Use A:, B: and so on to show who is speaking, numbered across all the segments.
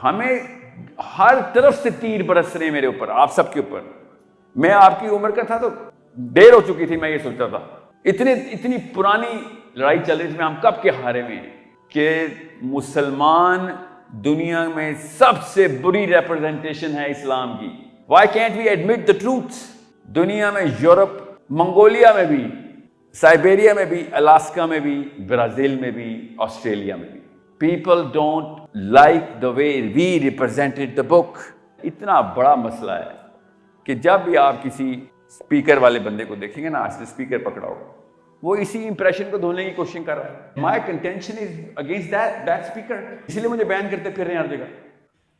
A: हमें हर तरफ से तीर बरस रहे मेरे ऊपर, आप सबके ऊपर। मैं आपकी उम्र का था तो देर हो चुकी थी, मैं ये सोचता था। इतनी पुरानी लड़ाई चल रही, इसमें हम कब के हारे हुए हैं कि मुसलमान दुनिया में सबसे बुरी रिप्रेजेंटेशन है इस्लाम की। Why can't we admit the truth? दुनिया में यूरोप, मंगोलिया में भी, साइबेरिया में भी, अलास्का में भी, ब्राजील में भी, ऑस्ट्रेलिया में भी, people don't like the way we represented the book. इतना बड़ा मसला है कि जब भी आप किसी स्पीकर वाले बंदे को देखेंगे ना, आज से स्पीकर पकड़ाओ, वो इसी इंप्रेशन को धोने की कोशिश कर रहा है। My contention is against that speaker, इसलिए मुझे बैन करते फिर रहे हर जगह।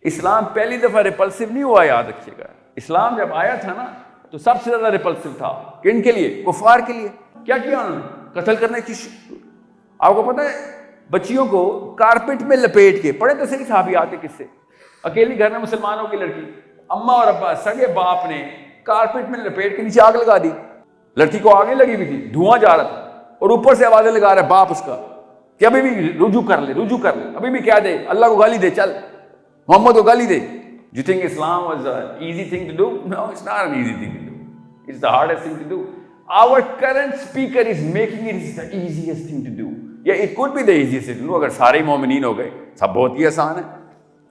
A: इस्लाम पहली दफा रिपल्सिव नहीं हुआ, याद रखिएगा। इस्लाम जब आया था ना तो सबसे ज्यादा रिपल्सिव था किनके लिए? कुफार के लिए। क्या किया उन्होंने? कत्ल करने की। आपको पता है, बच्चियों को कारपेट में लपेट के, पढ़े तो सही साहबियात के किस्से, अकेली घर में मुसलमानों की लड़की, अम्मा और अब्बा सगे बाप ने कारपेट में लपेट के नीचे आग लगा दी। लड़की को आगे लगी हुई थी, धुआं जा रहा था, और ऊपर से आवाजें लगा रहा है बाप उसका कि अभी भी रुजू कर ले, अभी भी क्या दे, अल्लाह को गाली दे, चल मोहम्मद को गाली दे। You think Islam was an easy thing to do? No, it's not an easy thing to do. It's the hardest thing to do. Our current speaker is making it the easiest thing to do. Yeah, it could be the easiest thing to do. अगर सारे मोमिनीन हो गए, सब बहुत ही आसान है।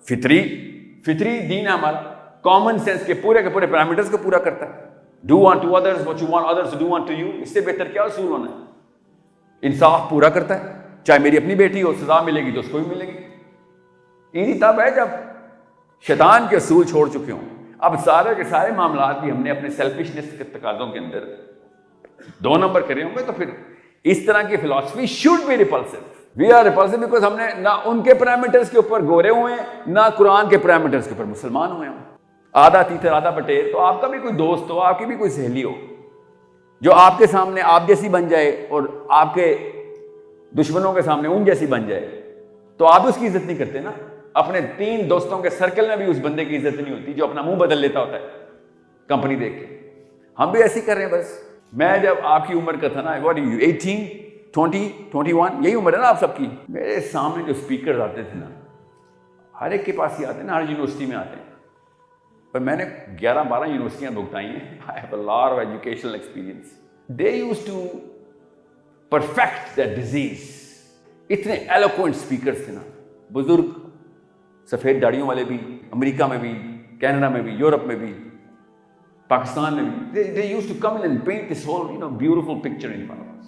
A: फितरी दीन है हमारा, कॉमन सेंस के पूरे पैरामीटर्स को पूरा करता है। Do unto others what you want others to do unto you. इससे बेहतर क्या उसूल होना है? इंसाफ पूरा करता है, चाहे मेरी अपनी बेटी हो, सजा मिलेगी तो उसको भी मिलेगी। ईजी तब है जब शैतान के असूल छोड़ चुके हों। अब सारे के सारे मामलात भी हमने अपने सेल्फिशनेस के तकाज़ों के अंदर 2 नंबर करे होंगे, तो फिर इस तरह की philosophy should be repulsive. We are repulsive because हमने ना उनके पैरामीटर्स के ऊपर गोरे हुए हैं, ना कुरान के पैरामीटर्स के ऊपर मुसलमान हुए हैं। आधा तीतर आधा बटेर। तो आपका भी कोई दोस्त हो, आपकी भी कोई सहेली हो जो आपके सामने आप जैसी बन जाए और आपके दुश्मनों के सामने उन जैसी बन जाए, तो आप उसकी इज्जत नहीं करते ना। अपने 3 दोस्तों के सर्कल में भी उस बंदे की इज्जत नहीं होती जो अपना मुंह बदल लेता होता है कंपनी देख के। हम भी ऐसी कर रहे हैं बस। मैं जब आपकी उम्र का था ना, व्हाट आर यू 18, 20, 21, यही उम्र है ना आप सबकी। मेरे सामने जो स्पीकर आते थे ना, हर एक के पास ही आते हैं ना, हर यूनिवर्सिटी में आते हैं। पर मैंने 11-12 यूनिवर्सिटियां भुगताई हैं। I have a lot of educational experience. They used to perfect that disease. इतने एलोक्वेंट स्पीकर्स थे ना, बुजुर्ग, सफेद दाढ़ियों वाले भी, अमेरिका में भी, कनाडा में भी, यूरोप में भी, पाकिस्तान में भी। they used to come in and paint this whole beautiful picture in front of us.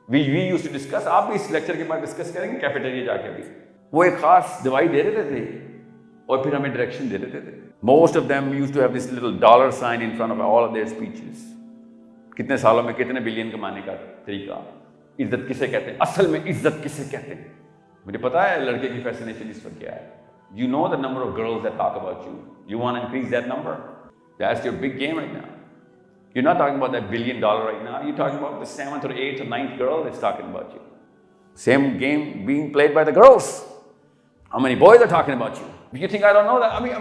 A: we used to discuss। आप भी इस लेक्चर के बाद डिस्कस करेंगे कैफेटेरिया जाके। भी वो एक खास दवाई दे रहे थे और फिर हमें डायरेक्शन दे देते थे। most of them used to have this little dollar sign in front of all of their speeches। कितने सालों में कितने बिलियन कमाने का तरीका, इज्जत किसे कहते हैं, असल में इज्जत किसे कहते हैं। मुझे पता है लड़के की फैसिनेशन इस पर क्या है। You know the number of girls that talk about you. You want to increase that number? That's your big game right now. You're not talking about that $1 billion right now. You're talking about the 7th or 8th or 9th girl that's talking about you. Same game being played by the girls. How many boys are talking about you? You think I don't know that? I mean,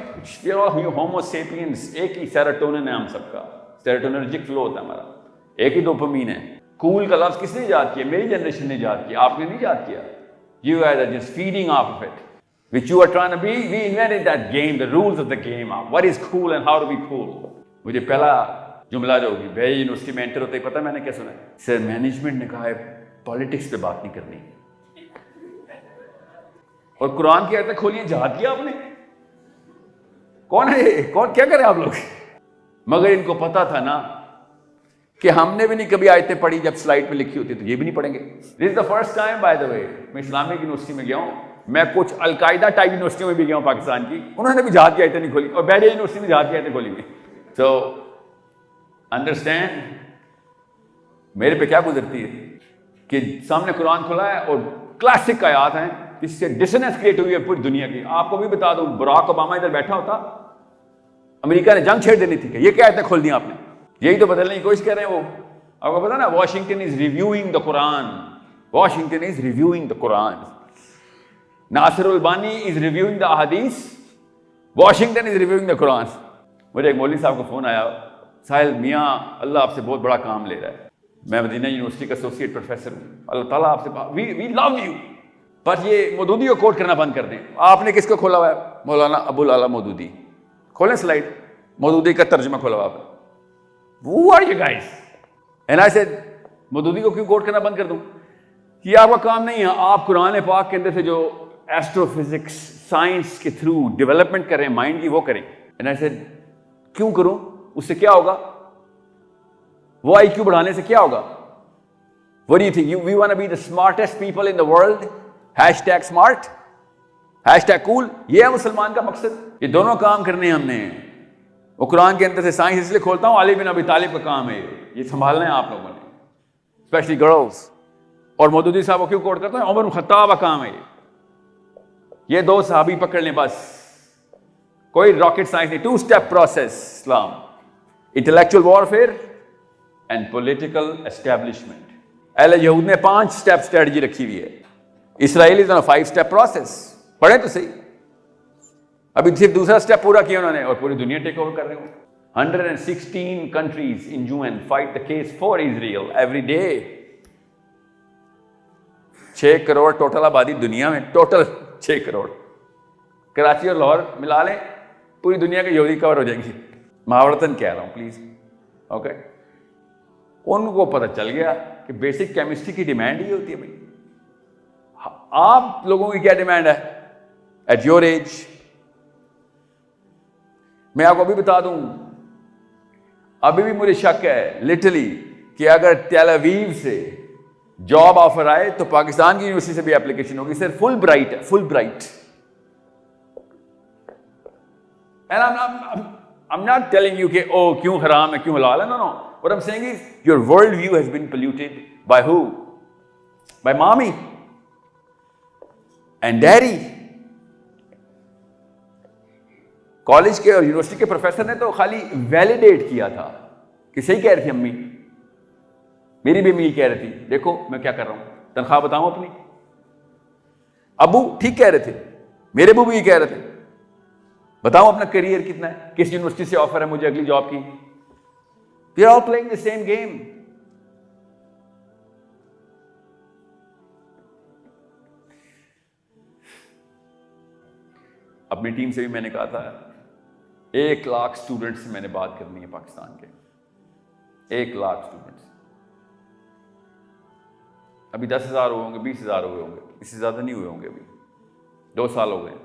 A: we're all homo sapiens. एक ही serotonin है हम सबका। Serotonergic flow होता है हमारा। एक ही dopamine है। Cool का लफ्ज़ किसने इजाद किया? मेरी जनरेशन ने इजाद किया, आपने नहीं इजाद किया। You guys are just feeding off of it. Which you are trying to be, we invented that game, the rules of the game, what is cool and how to be cool. मुझे पहला जुमला जो होगी, भाई university में enter होते ही पता मैंने क्या सुना है? सर मैनेजमेंट ने कहा है पॉलिटिक्स पे बात नहीं करनी। और कुरान की आयतें खोलिए, जहाद किया आपने। कौन है ये? कौन क्या करे आप लोग? मगर इनको पता था ना कि हमने भी नहीं कभी आयतें पढ़ी, जब स्लाइड पे लिखी होती तो ये भी नहीं पढ़ेंगे। This is the first time by the way मैं इस्लामिक यूनिवर्सिटी में गया हूँ। मैं कुछ अलकायदा टाइप यूनिवर्सिटियों में भी गया हूँ पाकिस्तान की, उन्होंने भी जहाद की आयतें नहीं खोली, और बैरिया यूनिवर्सिटी में जहाद की आयतें खोली हुई। सो अंडरस्टैंड मेरे पे क्या गुजरती है कि सामने कुरान खुला है और क्लासिक आयात हैं, इससे डिसनेस क्रिएट हुई है पूरी दुनिया की। आपको भी बता दूं, बराक ओबामा इधर बैठा होता, अमेरिका ने जंग छेड़ देनी थी कि ये क्या आयतें खोल दी आपने, यही तो बदलने की कोशिश कर रहे हैं वो। आपको पता ना, Washington is reviewing the Quran, Washington is reviewing the Quran, Nasirul Bani is reviewing the अहादीस, Washington is reviewing the Quran. मुझे एक मौलवी साहब का फोन आया, साहिल मियाँ अल्लाह आपसे बहुत बड़ा काम ले रहा है, मैं मदीना यूनिवर्सिटी का एसोसिएट प्रोफेसर हूँ, अल्लाह ताला आपसे, वी लव यू, पर ये मौदूदी को कोट करना बंद कर दें। आपने किसको खोला हुआ है? मौलाना अबुल आला मौदूदी। खोलें स्लाइड, मौदूदी का तर्जुमा खोला हुआ है। Who are you guys? And I said, Maududi को क्यों कोट करना बंद कर दूं? ये आपका काम नहीं है। आप कुरान पाक के अंदर से जो एस्ट्रोफिजिक्स साइंस के थ्रू डेवलपमेंट कर रहे हैं माइंड की, वो करें। एंड आई सेड, क्यों करूं? उससे क्या होगा? वो IQ बढ़ाने से क्या होगा? What do you think? We want to be the smartest people in the world? #smart, #cool. ये है मुसलमान का मकसद। ये दोनों काम करने हैं हमने। वो कुरान के अंदर से साइंस इसलिए खोलता हूं, अली बिन अबी तालिब का काम है ये संभालना है आप लोगों ने, स्पेशली गर्ल्स। और मौदूदी साहब को क्यों कोट करता है? उमर बिन खत्ताब का काम है ये 2 सहाबी पकड़ लें बस। कोई रॉकेट साइंस नहीं। 2-step process Islam, intellectual warfare and political establishment. अहले यहूद ने 5-step स्ट्रेटजी रखी हुई है। Israeli 5-step process. पढ़े तो सही। अभी सिर्फ दूसरा स्टेप पूरा किया उन्होंने और पूरी दुनिया टेक ओवर कर रहे हो। 116 countries in UN fight the case for Israel every day. 6 crore total आबादी दुनिया में, टोटल 6 करोड़। कराची और लाहौर मिला लें, पूरी दुनिया के यहूदी कवर हो जाएंगी। महावरतन कह रहा हूं प्लीज, ओके। उनको पता चल गया कि बेसिक केमिस्ट्री की डिमांड ही होती है भाई। आप लोगों की क्या डिमांड है एट योर एज? मैं आपको अभी बता दूं, अभी भी मुझे शक है लिटरली कि अगर तेल अवीव से जॉब ऑफर आए तो पाकिस्तान की यूनिवर्सिटी से भी एप्लीकेशन होगी। सिर्फ फुल ब्राइट है, Fulbright. And I am not telling you कि ओ क्यों हराम है क्यों हलाल है, no no. What I am saying is your world view has been polluted by who? By mommy and daddy. College के और यूनिवर्सिटी के प्रोफेसर ने तो खाली वैलिडेट किया था कि सही कह रही थी अम्मी। मेरी भी अम्मी कह रही थी, देखो मैं क्या कर रहा हूं, तनख्वाह बताऊं अपनी। अबू ठीक कह रहे थे, मेरे अबू भी कह रहे थे, बताऊं अपना करियर कितना है, किस यूनिवर्सिटी से ऑफर है मुझे अगली जॉब की। We are all playing the same game. अपनी टीम से भी मैंने कहा था 1 लाख स्टूडेंट से मैंने बात करनी है पाकिस्तान के। 1 लाख स्टूडेंट्स। अभी 10,000 हुए होंगे, 20,000 हुए होंगे, इससे ज्यादा नहीं हुए होंगे। अभी 2 साल हो गए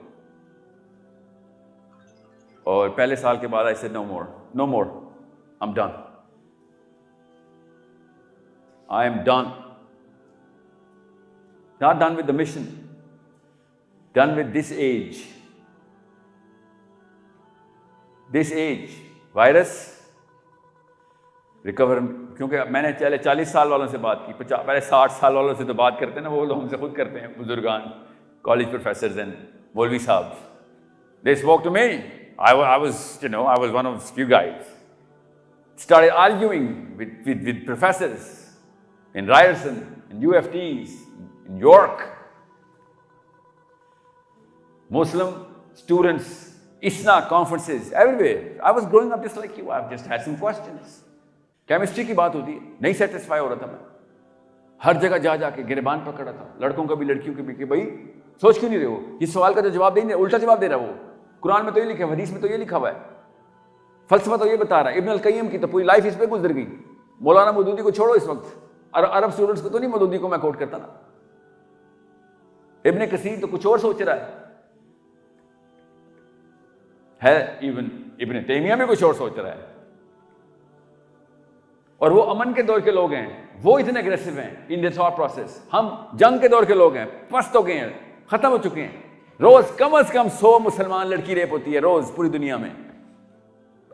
A: और पहले साल के बाद I said no more, no more, I am done, I am done. Not done with the mission, done with this age. This age virus recover, क्योंकि मैंने पहले 40 साल वालों से बात की, पहले 60 साल वालों से तो बात करते हैं ना, वो लोग हमसे खुद करते हैं, बुजुर्गान, कॉलेज प्रोफेसर्स एंड मौलवी साहब। They spoke to me, I was one of you guys. Started arguing with professors in Ryerson, in UFTs, in York. Muslim students, ISNA conferences, everywhere. I was growing up just like you. I've just had some questions. Chemistry की बात होती है, नहीं satisfy हो रहा था मैं। हर जगह जा जाके गिरबान पकड़ा था, लड़कों का भी लड़कियों के भी, कि भाई सोच क्यों नहीं रहे हो? इस सवाल का जो जवाब देंगे उल्टा जवाब दे रहा है वो। कुरान में तो ये लिखा है, हदीस में तो ये लिखा हुआ है, फलसफा तो ये बता रहा है। इब्न अल कय्यम की तो पूरी लाइफ इस पे गुजर गई। मौलाना मौदूदी को छोड़ो इस वक्त, अरब स्टूडेंट्स को तो नहीं मौदूदी को मैं कोट करता ना। इब्न कसीर तो कुछ और सोच रहा है, इवन इब्न तैमिया में कुछ और सोच रहा है। और वो अमन के दौर के लोग हैं, वो इतने अग्रेसिव हैं इन द थॉट प्रोसेस। हम जंग के दौर के लोग हैं, पस्त हो गए हैं, खत्म हो चुके हैं। रोज कम से कम 100 मुसलमान लड़की रेप होती है रोज पूरी दुनिया में,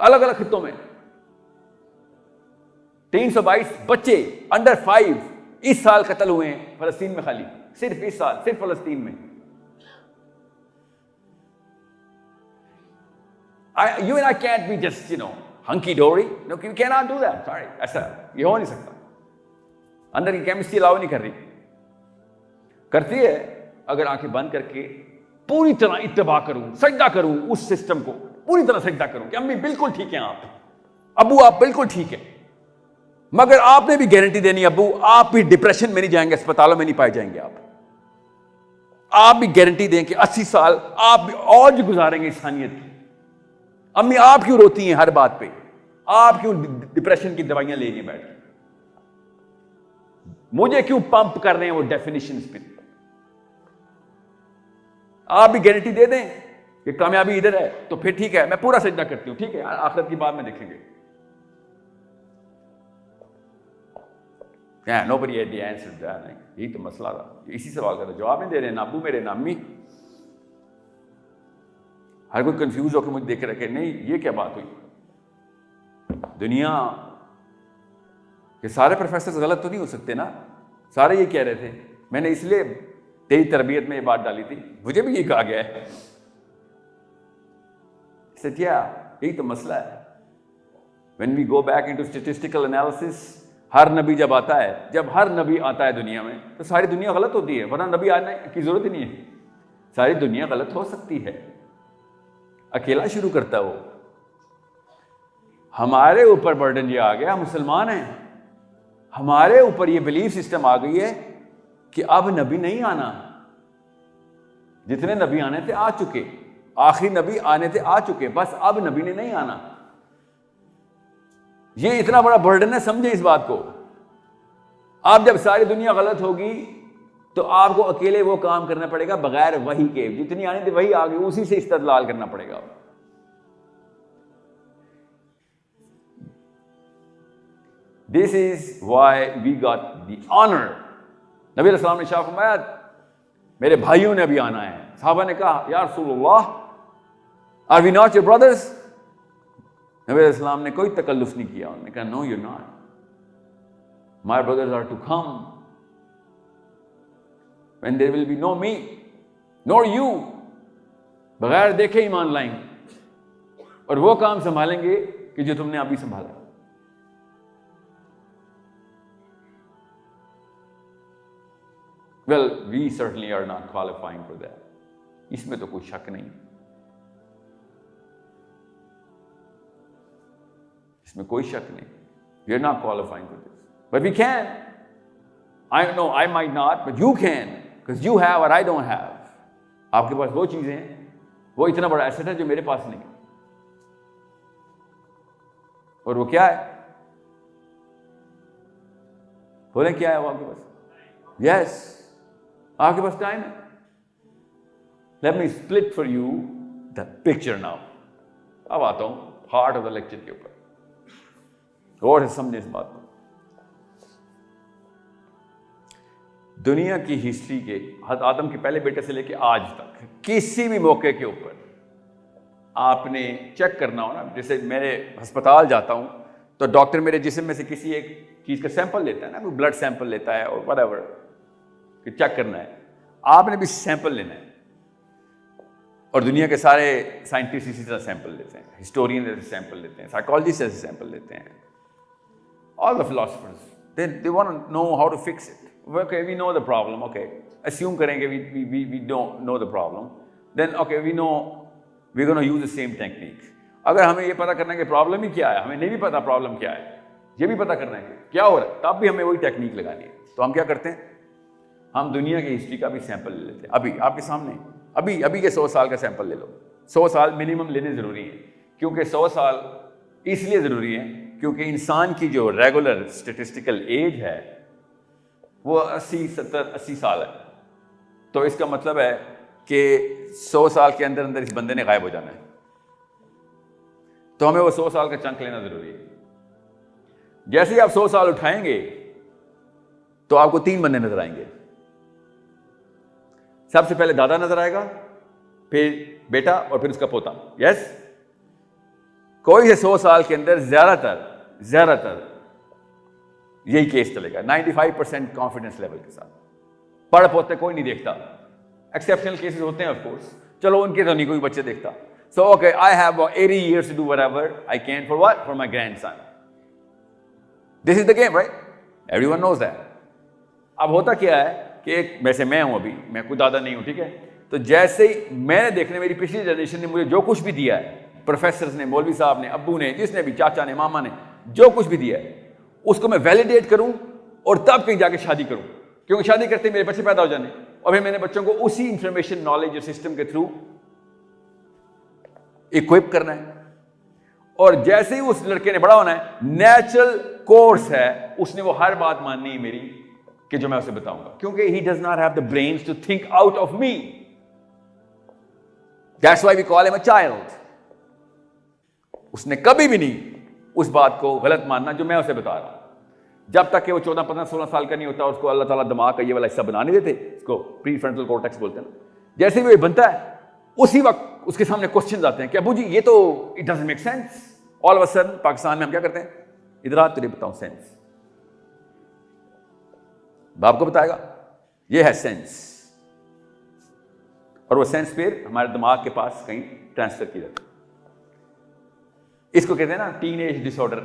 A: अलग अलग खित्तों में। 322 बच्चे अंडर 5 इस साल कत्ल हुए हैं फलस्तीन में, खाली सिर्फ इस साल, सिर्फ फलस्तीन में। You and I can't be just, hunky dory. No, we cannot do that. Sorry, ऐसा ये हो नहीं सकता। अंदर की केमिस्ट्री अलाउ नहीं कर रही, करती है अगर आंखें बंद करके पूरी तरह इत्तबा करूं, सजदा करूं उस सिस्टम को, पूरी तरह सजदा करूं कि अम्मी बिल्कुल ठीक है, आप अबू आप बिल्कुल ठीक है, मगर आपने भी गारंटी देनी अबू आप भी डिप्रेशन में नहीं जाएंगे, अस्पतालों में नहीं पाए जाएंगे आप। आप भी गारंटी दें कि 80 साल आप भी और जो गुजारेंगे इंसानियत की। अम्मी आप क्यों रोती हैं हर बात पे? आप क्यों डिप्रेशन की दवाइयां ले रही हैं बैठ के? मुझे क्यों पंप कर रहे हैं वो डेफिनेशंस पे? आप भी गारंटी दे दें कि कामयाबी इधर है, तो फिर ठीक है, मैं पूरा सजदा करती हूं, ठीक है, आखिरत की बात में देखेंगे। क्या nobody had the answer to that? यही तो मसला था, इसी सवाल का जवाब नहीं दे रहे ना अब्बू मेरे ना अम्मी। हर कोई कंफ्यूज होकर मुझे देख रखे, नहीं ये क्या बात हुई? दुनिया के सारे प्रोफेसर गलत तो नहीं हो सकते ना, सारे ये कह रहे थे। मैंने इसलिए तेरी तरबियत में ये बात डाली थी, मुझे भी ये कहा गया है। सत्या यही तो मसला है। When we go back into statistical analysis, हर नबी जब आता है, जब हर नबी आता है दुनिया में, तो सारी दुनिया गलत होती है, वरना नबी आने की जरूरत ही नहीं है। सारी दुनिया गलत हो सकती है, अकेला शुरू करता है वो। हमारे ऊपर बर्डन ये आ गया, मुसलमान हैं, हमारे ऊपर ये बिलीफ सिस्टम आ गई है कि अब नबी नहीं आना। जितने नबी आने थे आ चुके, आखिरी नबी आने थे आ चुके, बस अब नबी ने नहीं आना। ये इतना बड़ा बर्डन है, समझे इस बात को। आप जब सारी दुनिया गलत होगी तो आपको अकेले वो काम करना पड़ेगा बगैर वही के, जितनी आनी थी वही आ गई, उसी से इस्तेदलाल करना पड़ेगा। This is why we got the honour. नबी अलैहिस्सलाम ने शाह फरमाया मेरे भाइयों ने अभी आना है। साहबा ने कहा या रसूलल्लाह are we not your brothers? नबी अलैहिस्सलाम ने कोई तकल्लुफ नहीं किया, उन्होंने कहा no you not, my brothers are to come when there will be no me nor you. बगैर देखे ईमान लाएंगे और वो काम संभालेंगे कि जो तुमने अभी संभाला। Well we certainly are not qualifying for that, इसमें तो कोई शक नहीं, इसमें कोई शक नहीं। We are not qualifying for this, but we can. I know I might not, but you can, because you have और आई डोंट हैव। आपके पास वो चीजें हैं, वो इतना बड़ा एसेट है जो मेरे पास नहीं। और वो क्या है? बोले क्या है वो आपके पास? यस, आपके पास टाइम है। Let me split for you the picture now. अब आता हूं हार्ट ऑफ द लेक्चर के ऊपर, और समझे इस बात को। दुनिया की हिस्ट्री के हज़रत आदम के पहले बेटे से लेके आज तक किसी भी मौके के ऊपर आपने चेक करना हो ना, जैसे मेरे अस्पताल जाता हूं तो डॉक्टर मेरे जिस्म में से किसी एक चीज का सैंपल लेता है ना, कोई ब्लड सैंपल लेता है और व्हाटएवर कि चेक करना है, आपने भी सैंपल लेना है। और दुनिया के सारे साइंटिस्ट इसी तरह सैंपल लेते हैं, हिस्टोरियन ऐसे सैंपल लेते हैं, साइकोलॉजिस्ट ऐसे सैंपल लेते हैं, all the philosophers they want to know how to fix it. Okay, we know the problem, okay, assume करेंगे we don't know the problem, then okay we know we're going to use the same technique. अगर हमें ये पता करना है कि problem ही क्या है, हमें नहीं भी पता प्रॉब्लम क्या है, ये भी पता करना है कि क्या हो रहा है, तब भी हमें वही टेक्निक लगानी है। तो हम क्या करते हैं, हम दुनिया की हिस्ट्री का भी सैंपल ले लेते हैं। अभी आपके सामने अभी के 100 साल का सैंपल ले लो। 100 साल मिनिमम लेने ज़रूरी है, क्योंकि 100 साल इसलिए ज़रूरी है क्योंकि इंसान की जो रेगुलर स्टेटिस्टिकल एज है वो 80, 70, 80 साल है। तो इसका मतलब है कि 100 साल के अंदर अंदर इस बंदे ने गायब हो जाना है। तो हमें वो 100 साल का चंक लेना ज़रूरी है। जैसे ही आप 100 साल उठाएंगे तो आपको 3 बंदे नजर आएंगे। सबसे पहले दादा नजर आएगा, फिर बेटा और फिर उसका पोता। यस, कोई से 100 साल के अंदर ज्यादातर यही केस चलेगा, 95% कॉन्फिडेंस लेवल के साथ। पढ़ पोते कोई नहीं देखता, एक्सेप्शनल केसेस होते हैं ऑफ कोर्स, चलो उनके तो नहीं कोई बच्चे देखता। So okay, I have 80 years to do whatever I can for what? For my grandson. This is the game, right? Everyone knows that. अब होता क्या है कि एक वैसे मैं हूं, अभी मैं कोई दादा नहीं हूं, ठीक है। तो जैसे ही मैंने देखने, मेरी पिछली जनरेशन ने मुझे जो कुछ भी दिया है, प्रोफेसर्स ने, मौलवी साहब ने, अब्बू ने, जिसने भी, चाचा ने, मामा ने जो कुछ भी दिया है, उसको मैं वैलिडेट करूं और तब कहीं जाके शादी करूं, क्योंकि शादी करते मेरे बच्चे पैदा हो जाने। और फिर मैंने बच्चों को उसी इंफॉर्मेशन नॉलेज सिस्टम के थ्रू इक्विप करना है। और जैसे ही उस लड़के ने बड़ा होना है, नेचुरल कोर्स है, उसने वो हर बात माननी है मेरी कि जो मैं उसे बताऊंगा, क्योंकि he does not have the brains to think out of me. That's why we call him a child. उसने कभी भी नहीं उस बात को गलत मानना जो मैं उसे बता रहा हूं। जब तक कि वो 14, 15, 16 साल का नहीं होता, उसको अल्लाह ताला दिमाग का ये वाला हिस्सा बना नहीं देते, इसको प्री फ्रंटल कॉर्टेक्स बोलते हैं। जैसे ही वो बनता है, उसी वक्त उसके सामने क्वेश्चन आते हैं कि अबू जी ये तो it doesn't make sense. All of a sudden Pakistan में हम क्या करते हैं, इधर आ तुझे बताऊं सेंस। बाप को बताएगा ये है सेंस, और वो सेंस फिर हमारे दिमाग के पास कहीं ट्रांसफर की जाती है। इसको कहते हैं ना टीनेज डिसऑर्डर।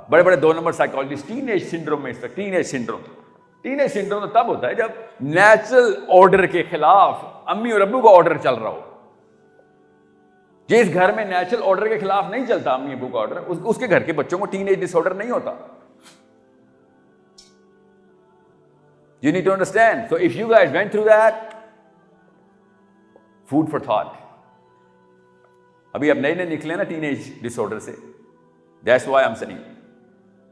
A: बड़े बड़े 2 नंबर साइकोलॉजिस्ट टीनेज सिंड्रोम में इस तक टीनेज सिंड्रोम तो तब होता है जब नेचुरल ऑर्डर के खिलाफ अम्मी और अब्बू का ऑर्डर चल रहा हो। जिस घर में नेचुरल ऑर्डर के खिलाफ नहीं चलता अम्मी अब्बू का ऑर्डर, उसके घर के बच्चों को टीनेज डिसऑर्डर नहीं होता। You need to understand. So if you guys went through that, food for thought. अभी अब नए निकले ना टीनेज डिसऑर्डर से, that's why I am saying.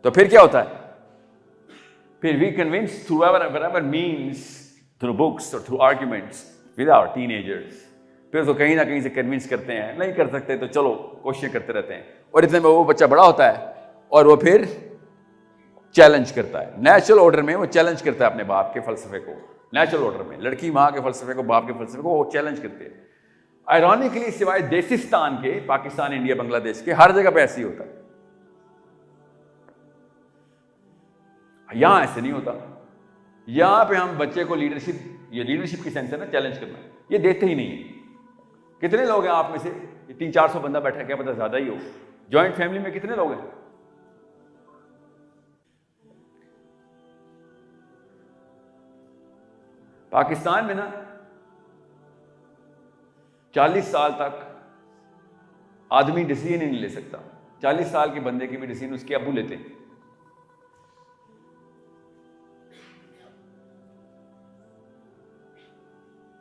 A: तो फिर क्या होता है, फिर we convince through whatever means, through books और through arguments with our teenagers. फिर उसको कहीं ना कहीं से कन्विंस करते हैं, नहीं कर सकते तो चलो कोशिशें करते रहते हैं, और इतने में वो बच्चा बड़ा होता है और वो फिर चैलेंज करता है। नेचुरल ऑर्डर में वो चैलेंज करता है अपने बाप के फलसफे को। नेचुरल ऑर्डर में लड़की माँ के फलसफे को, बाप के फलसफे को वो चैलेंज करते हैं। आयरॉनिकली सिवाय देसिस्तान के, पाकिस्तान, इंडिया, बांग्लादेश के, हर जगह पे ऐसे ही होता है। यहां ऐसे नहीं होता। यहां पे हम बच्चे को लीडरशिप, ये लीडरशिप की सेंस है ना, चैलेंज करना, ये देते ही नहीं है। कितने लोग हैं आप में से, 300-400 बंदा बैठा है, क्या पता ज्यादा ही हो। ज्वाइंट फैमिली में कितने लोग हैं? पाकिस्तान में ना 40 साल तक आदमी डिसीजन ही नहीं ले सकता। 40 साल के बंदे की भी डिसीजन उसके अब्बू लेते हैं।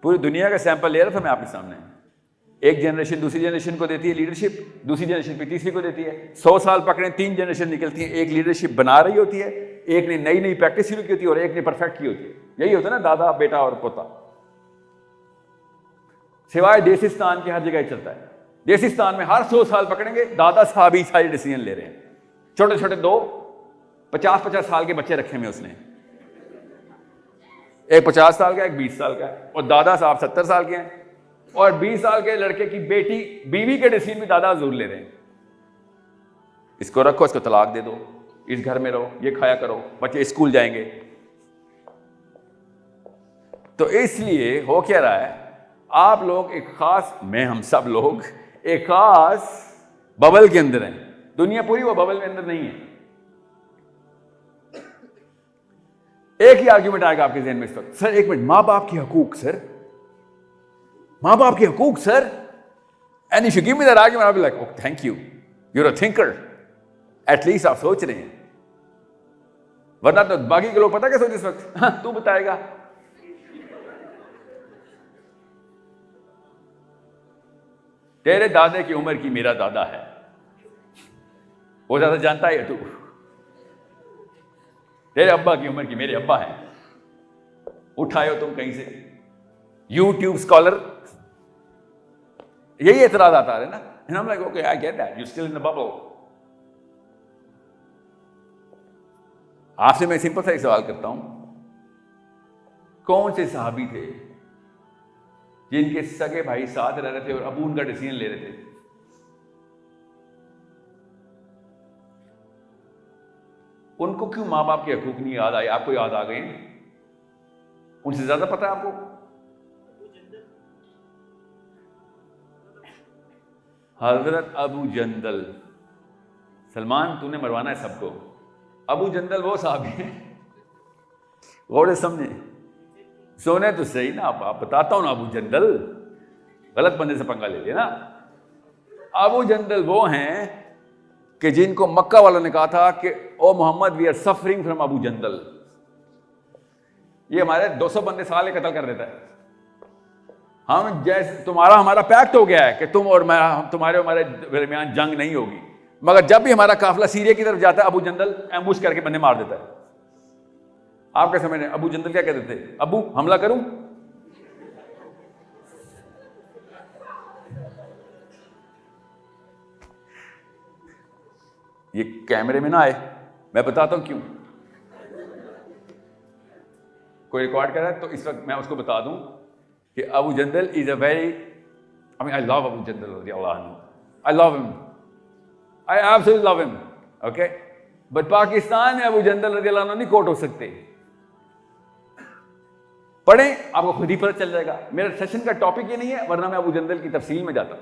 A: पूरी दुनिया का सैंपल ले रहा था मैं आपके सामने। एक जनरेशन दूसरी जनरेशन को देती है लीडरशिप, दूसरी जनरेशन फिर तीसरी को देती है। 100 साल पकड़े, 3 जनरेशन निकलती है, एक लीडरशिप बना रही होती है, एक ने नई नई प्रैक्टिस शुरू की होती है और एक ने परफेक्ट की होती है। यही होता है ना, दादा बेटा और पोता। सिवाय देसिस्तान के हर जगह चलता है। देसिस्तान में हर 100 साल पकड़ेंगे, दादा साहब ही सारे डिसीजन ले रहे हैं। छोटे छोटे 2 50-50 साल के बच्चे रखे हुए उसने, एक 50 साल का, एक 20 साल का है, और दादा साहब 70 साल के हैं, और 20 साल के लड़के की बेटी बीवी के डिसीजन भी दादा जरूर ले रहे हैं। इसको रखो, इसको तलाक दे दो, इस घर में रहो, ये खाया करो, बच्चे स्कूल जाएंगे। तो इसलिए हो क्या रहा है, आप लोग एक खास, मैं हम सब लोग एक खास बबल के अंदर हैं। दुनिया पूरी वो बबल के अंदर नहीं है। एक ही आर्ग्यूमेंट आएगा आपके ज़हन में इस वक्त, सर एक मिनट, माँ बाप के हकूक सर, माँ बाप के हकूक sir, and if you give me that argument I will like, oh thank you, you are a thinker, at least आप सोच रहे हैं। वरना तो बाकी के लोग पता क्या सोच इस वक्त, हाँ तू बताएगा। तेरे दादे की उम्र की मेरा दादा है, वो ज्यादा जानता है तू। तेरे अब्बा की उम्र की मेरे अब्बा हैं, उठाए हो तुम कहीं से, यूट्यूब स्कॉलर। यही एतराज आता है ना, and I am like okay I get that, you still in the bubble. आपसे मैं सिंपल सा एक सवाल करता हूं, कौन से सहाबी थे जिनके सगे भाई साथ रह रहे थे और अबू उनका डिसीजन ले रहे थे? उनको क्यों माँ बाप के हकूक नहीं याद आए? आपको याद आ गए? उनसे ज्यादा पता है आपको? हजरत अबू जंदल। सलमान तूने मरवाना है सबको। अबू जंदल वो साहबी हैं, गौर से समझे, सोने तो सही ना, आप बताता हूं ना। अबू जंदल, गलत बंदे से पंगा ले लिया ना। अबू जंदल वो हैं कि जिनको मक्का वालों ने कहा था कि O Muhammad we are suffering from Abu Jandal. ये हमारे 200 बंदे साल कत्ल कर देता है। हम जैसे तुम्हारा हमारा पैक्ट हो गया है कि तुम और मैं, तुम्हारे हमारे दरमियान जंग नहीं होगी, मगर जब भी हमारा काफिला सीरिया की तरफ जाता है अबू जंदल एम्बुश करके बंदे मार देता है। आप क्या समझ रहे हैं? अबू जंदल क्या कहते थे? अबू हमला करूं? ये कैमरे में ना आए, मैं बताता हूं क्यों। कोई रिकॉर्ड कर रहा है तो इस वक्त मैं उसको बता दूं कि Abu Jandal is a very, I love Abu Jandal रज़ियल्लाहु अन्हु, I love him, I absolutely love him, okay, but Pakistan में अबू जंदल रज़ियल्लाहु अन्हु नहीं कोट हो सकते। पढ़ें, आपको खुद ही पता चल जाएगा। मेरा सेशन का टॉपिक ये नहीं है, वरना मैं अबू जंदल की तफसील में जाता।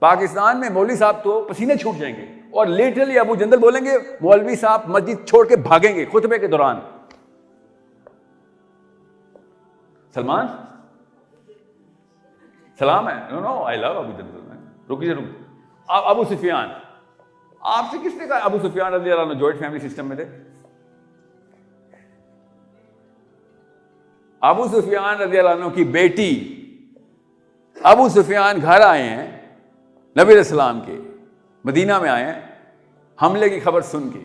A: पाकिस्तान में मौलवी साहब तो पसीने छूट जाएंगे और लिटरली अबू जंदल बोलेंगे, मौलवी साहब मस्जिद छोड़ के भागेंगे खुतबे के दौरान। सलमान सलाम है, no no I love Abu Jandal. रुकिए अबू सुफियान, आपसे किसने कहा अबू सुफियान रज़ियल्लाहु अन्हु जॉइंट फैमिली सिस्टम में थे? अबू सुफियान रज़ियल्लाहु अन्हु की बेटी, अबू सुफियान घर आए हैं नबी अलैहिस्सलाम के, मदीना में आए हैं हमले की खबर सुन के,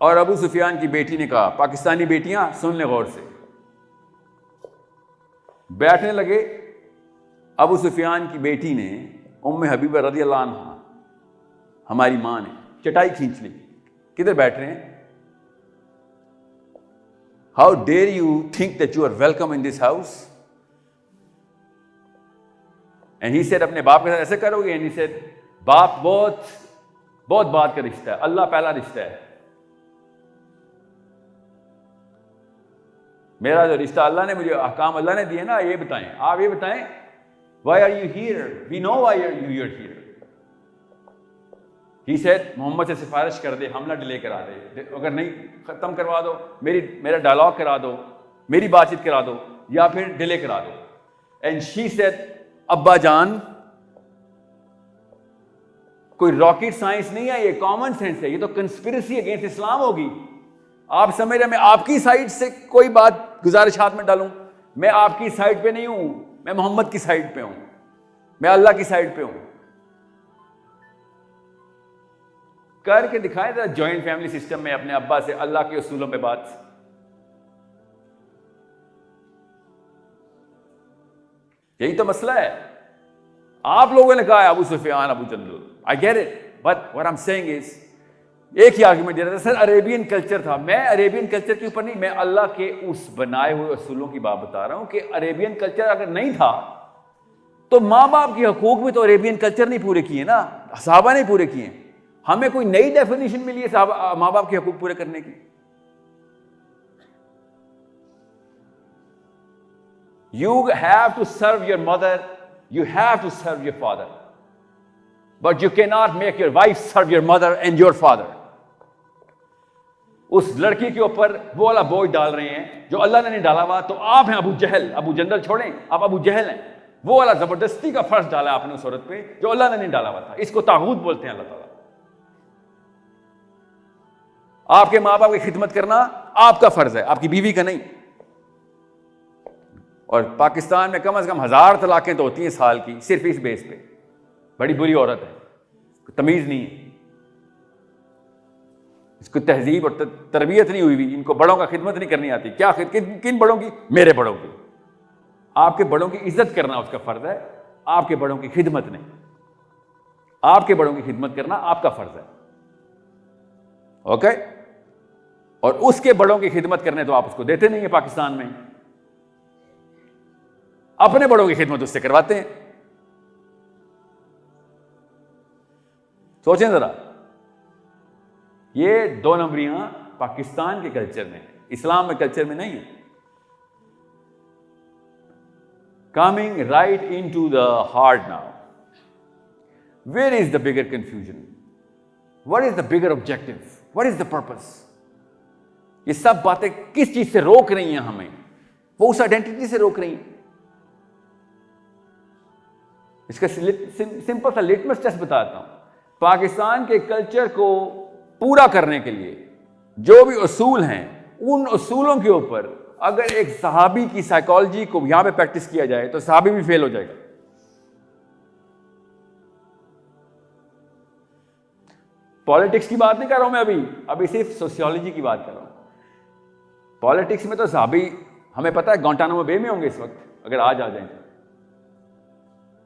A: और अबू सुफियान की बेटी ने कहा, पाकिस्तानी बेटियां सुन ले गौर से, बैठने लगे। अबू सुफियान की बेटी ने, उम्मे हबीबा रज़ियल्लाहु अन्हा, हमारी मां ने चटाई खींच ली। किधर बैठ रहे हैं? How dare you think that you are welcome in this house? And he said, अपने बाप के साथ ऐसे करोगे? एंड ही सेड, बाप बहुत बहुत बात का रिश्ता है, अल्लाह पहला रिश्ता है। मेरा जो रिश्ता अल्लाह ने मुझे, अहकाम अल्लाह ने दिए ना, ये बताएं, आप ये बताएं, why are you here? We know why are you here. He said, Mohammad से सिफारिश कर दे, हमला डिले करा दे, अगर नहीं खत्म करवा दो, मेरा डायलॉग करा दो, मेरी बातचीत करा दो, या फिर डिले करा दो। एंड शी सेड, अब्बा जान, कोई रॉकेट साइंस नहीं है, ये कॉमन सेंस है, ये तो कंस्पिरेसी अगेंस्ट इस्लाम होगी। आप समझ रहे, मैं आपकी साइड से कोई बात गुजारिश हाथ में डालूं? मैं आपकी साइड पे नहीं हूं, मैं मोहम्मद की साइड पे हूं, मैं अल्लाह की साइड पे हूं। करके दिखाए जरा जॉइंट फैमिली सिस्टम में अपने अब्बा से अल्लाह के उसूलों पे बात। यही तो मसला है। आप लोगों ने कहा है Abu Sufyan Abu Jandal, I get it, but what I am saying is, एक ही आर्गुमेंट दे रहा था, सर अरेबियन कल्चर था। मैं अरेबियन कल्चर के ऊपर नहीं, मैं अल्लाह के उस बनाए हुए उसूलों की बात बता रहा हूं कि अरेबियन कल्चर अगर नहीं था तो माँ बाप के हकूक में तो अरेबियन कल्चर नहीं पूरे किए ना, सहाबा नहीं पूरे किए। हमें कोई नई डेफिनेशन मिली है माँ बाप के हकूक पूरे करने की? You have to serve your mother, you have to serve your father, but you cannot make your wife serve your mother and your father. उस लड़की के ऊपर वो वाला बोझ डाल रहे हैं जो अल्लाह ने नहीं डाला हुआ। तो आप हैं अबू जहल, अबू जंदल छोड़ें, आप अबू जहल हैं। वो वाला जबरदस्ती का फर्ज डाला आपने उस औरत पे जो अल्लाह ने नहीं डाला हुआ था। इसको तागूत बोलते हैं अल्लाह ताला। आपके माँ बाप की खिदमत करना आपका फर्ज है, आपकी बीवी का नहीं। और पाकिस्तान में कम से कम 1000 तलाकें तो होती हैं साल की, सिर्फ इस बेस पे। बड़ी बुरी औरत है, तमीज नहीं है, इसको तहजीब और तरबियत नहीं हुई, इनको बड़ों का खिदमत नहीं करनी आती। क्या किन बड़ों की? मेरे बड़ों की। आपके बड़ों की इज्जत करना उसका फर्ज है, आपके बड़ों की खिदमत नहीं। आपके बड़ों की खिदमत करना आपका फर्ज है, ओके? और उसके बड़ों की खिदमत करने तो आप उसको देते नहीं है। पाकिस्तान में अपने बड़ों की खिदमत उससे करवाते हैं। सोचें जरा, ये 2 नंबरियां पाकिस्तान के कल्चर में, इस्लाम में कल्चर में नहीं है। Coming right in to the heart now, where is the bigger confusion? What is the bigger objective? What is the purpose? ये सब बातें किस चीज से रोक रही हैं हमें? वो उस आइडेंटिटी से रोक रही हैं। इसका सिंपल सा लिटमस टेस्ट बताता हूं। पाकिस्तान के कल्चर को पूरा करने के लिए जो भी उसूल हैं उन उसूलों के ऊपर अगर एक सहाबी की साइकोलॉजी को यहां पे प्रैक्टिस किया जाए तो सहाबी भी फेल हो जाएगा। पॉलिटिक्स की बात नहीं कर रहा हूं मैं, अभी सिर्फ सोशियोलॉजी की बात कर रहा हूं। पॉलिटिक्स में तो सहाबी हमें पता है गुआंटानामो बे में होंगे इस वक्त अगर आज आ जाए तो।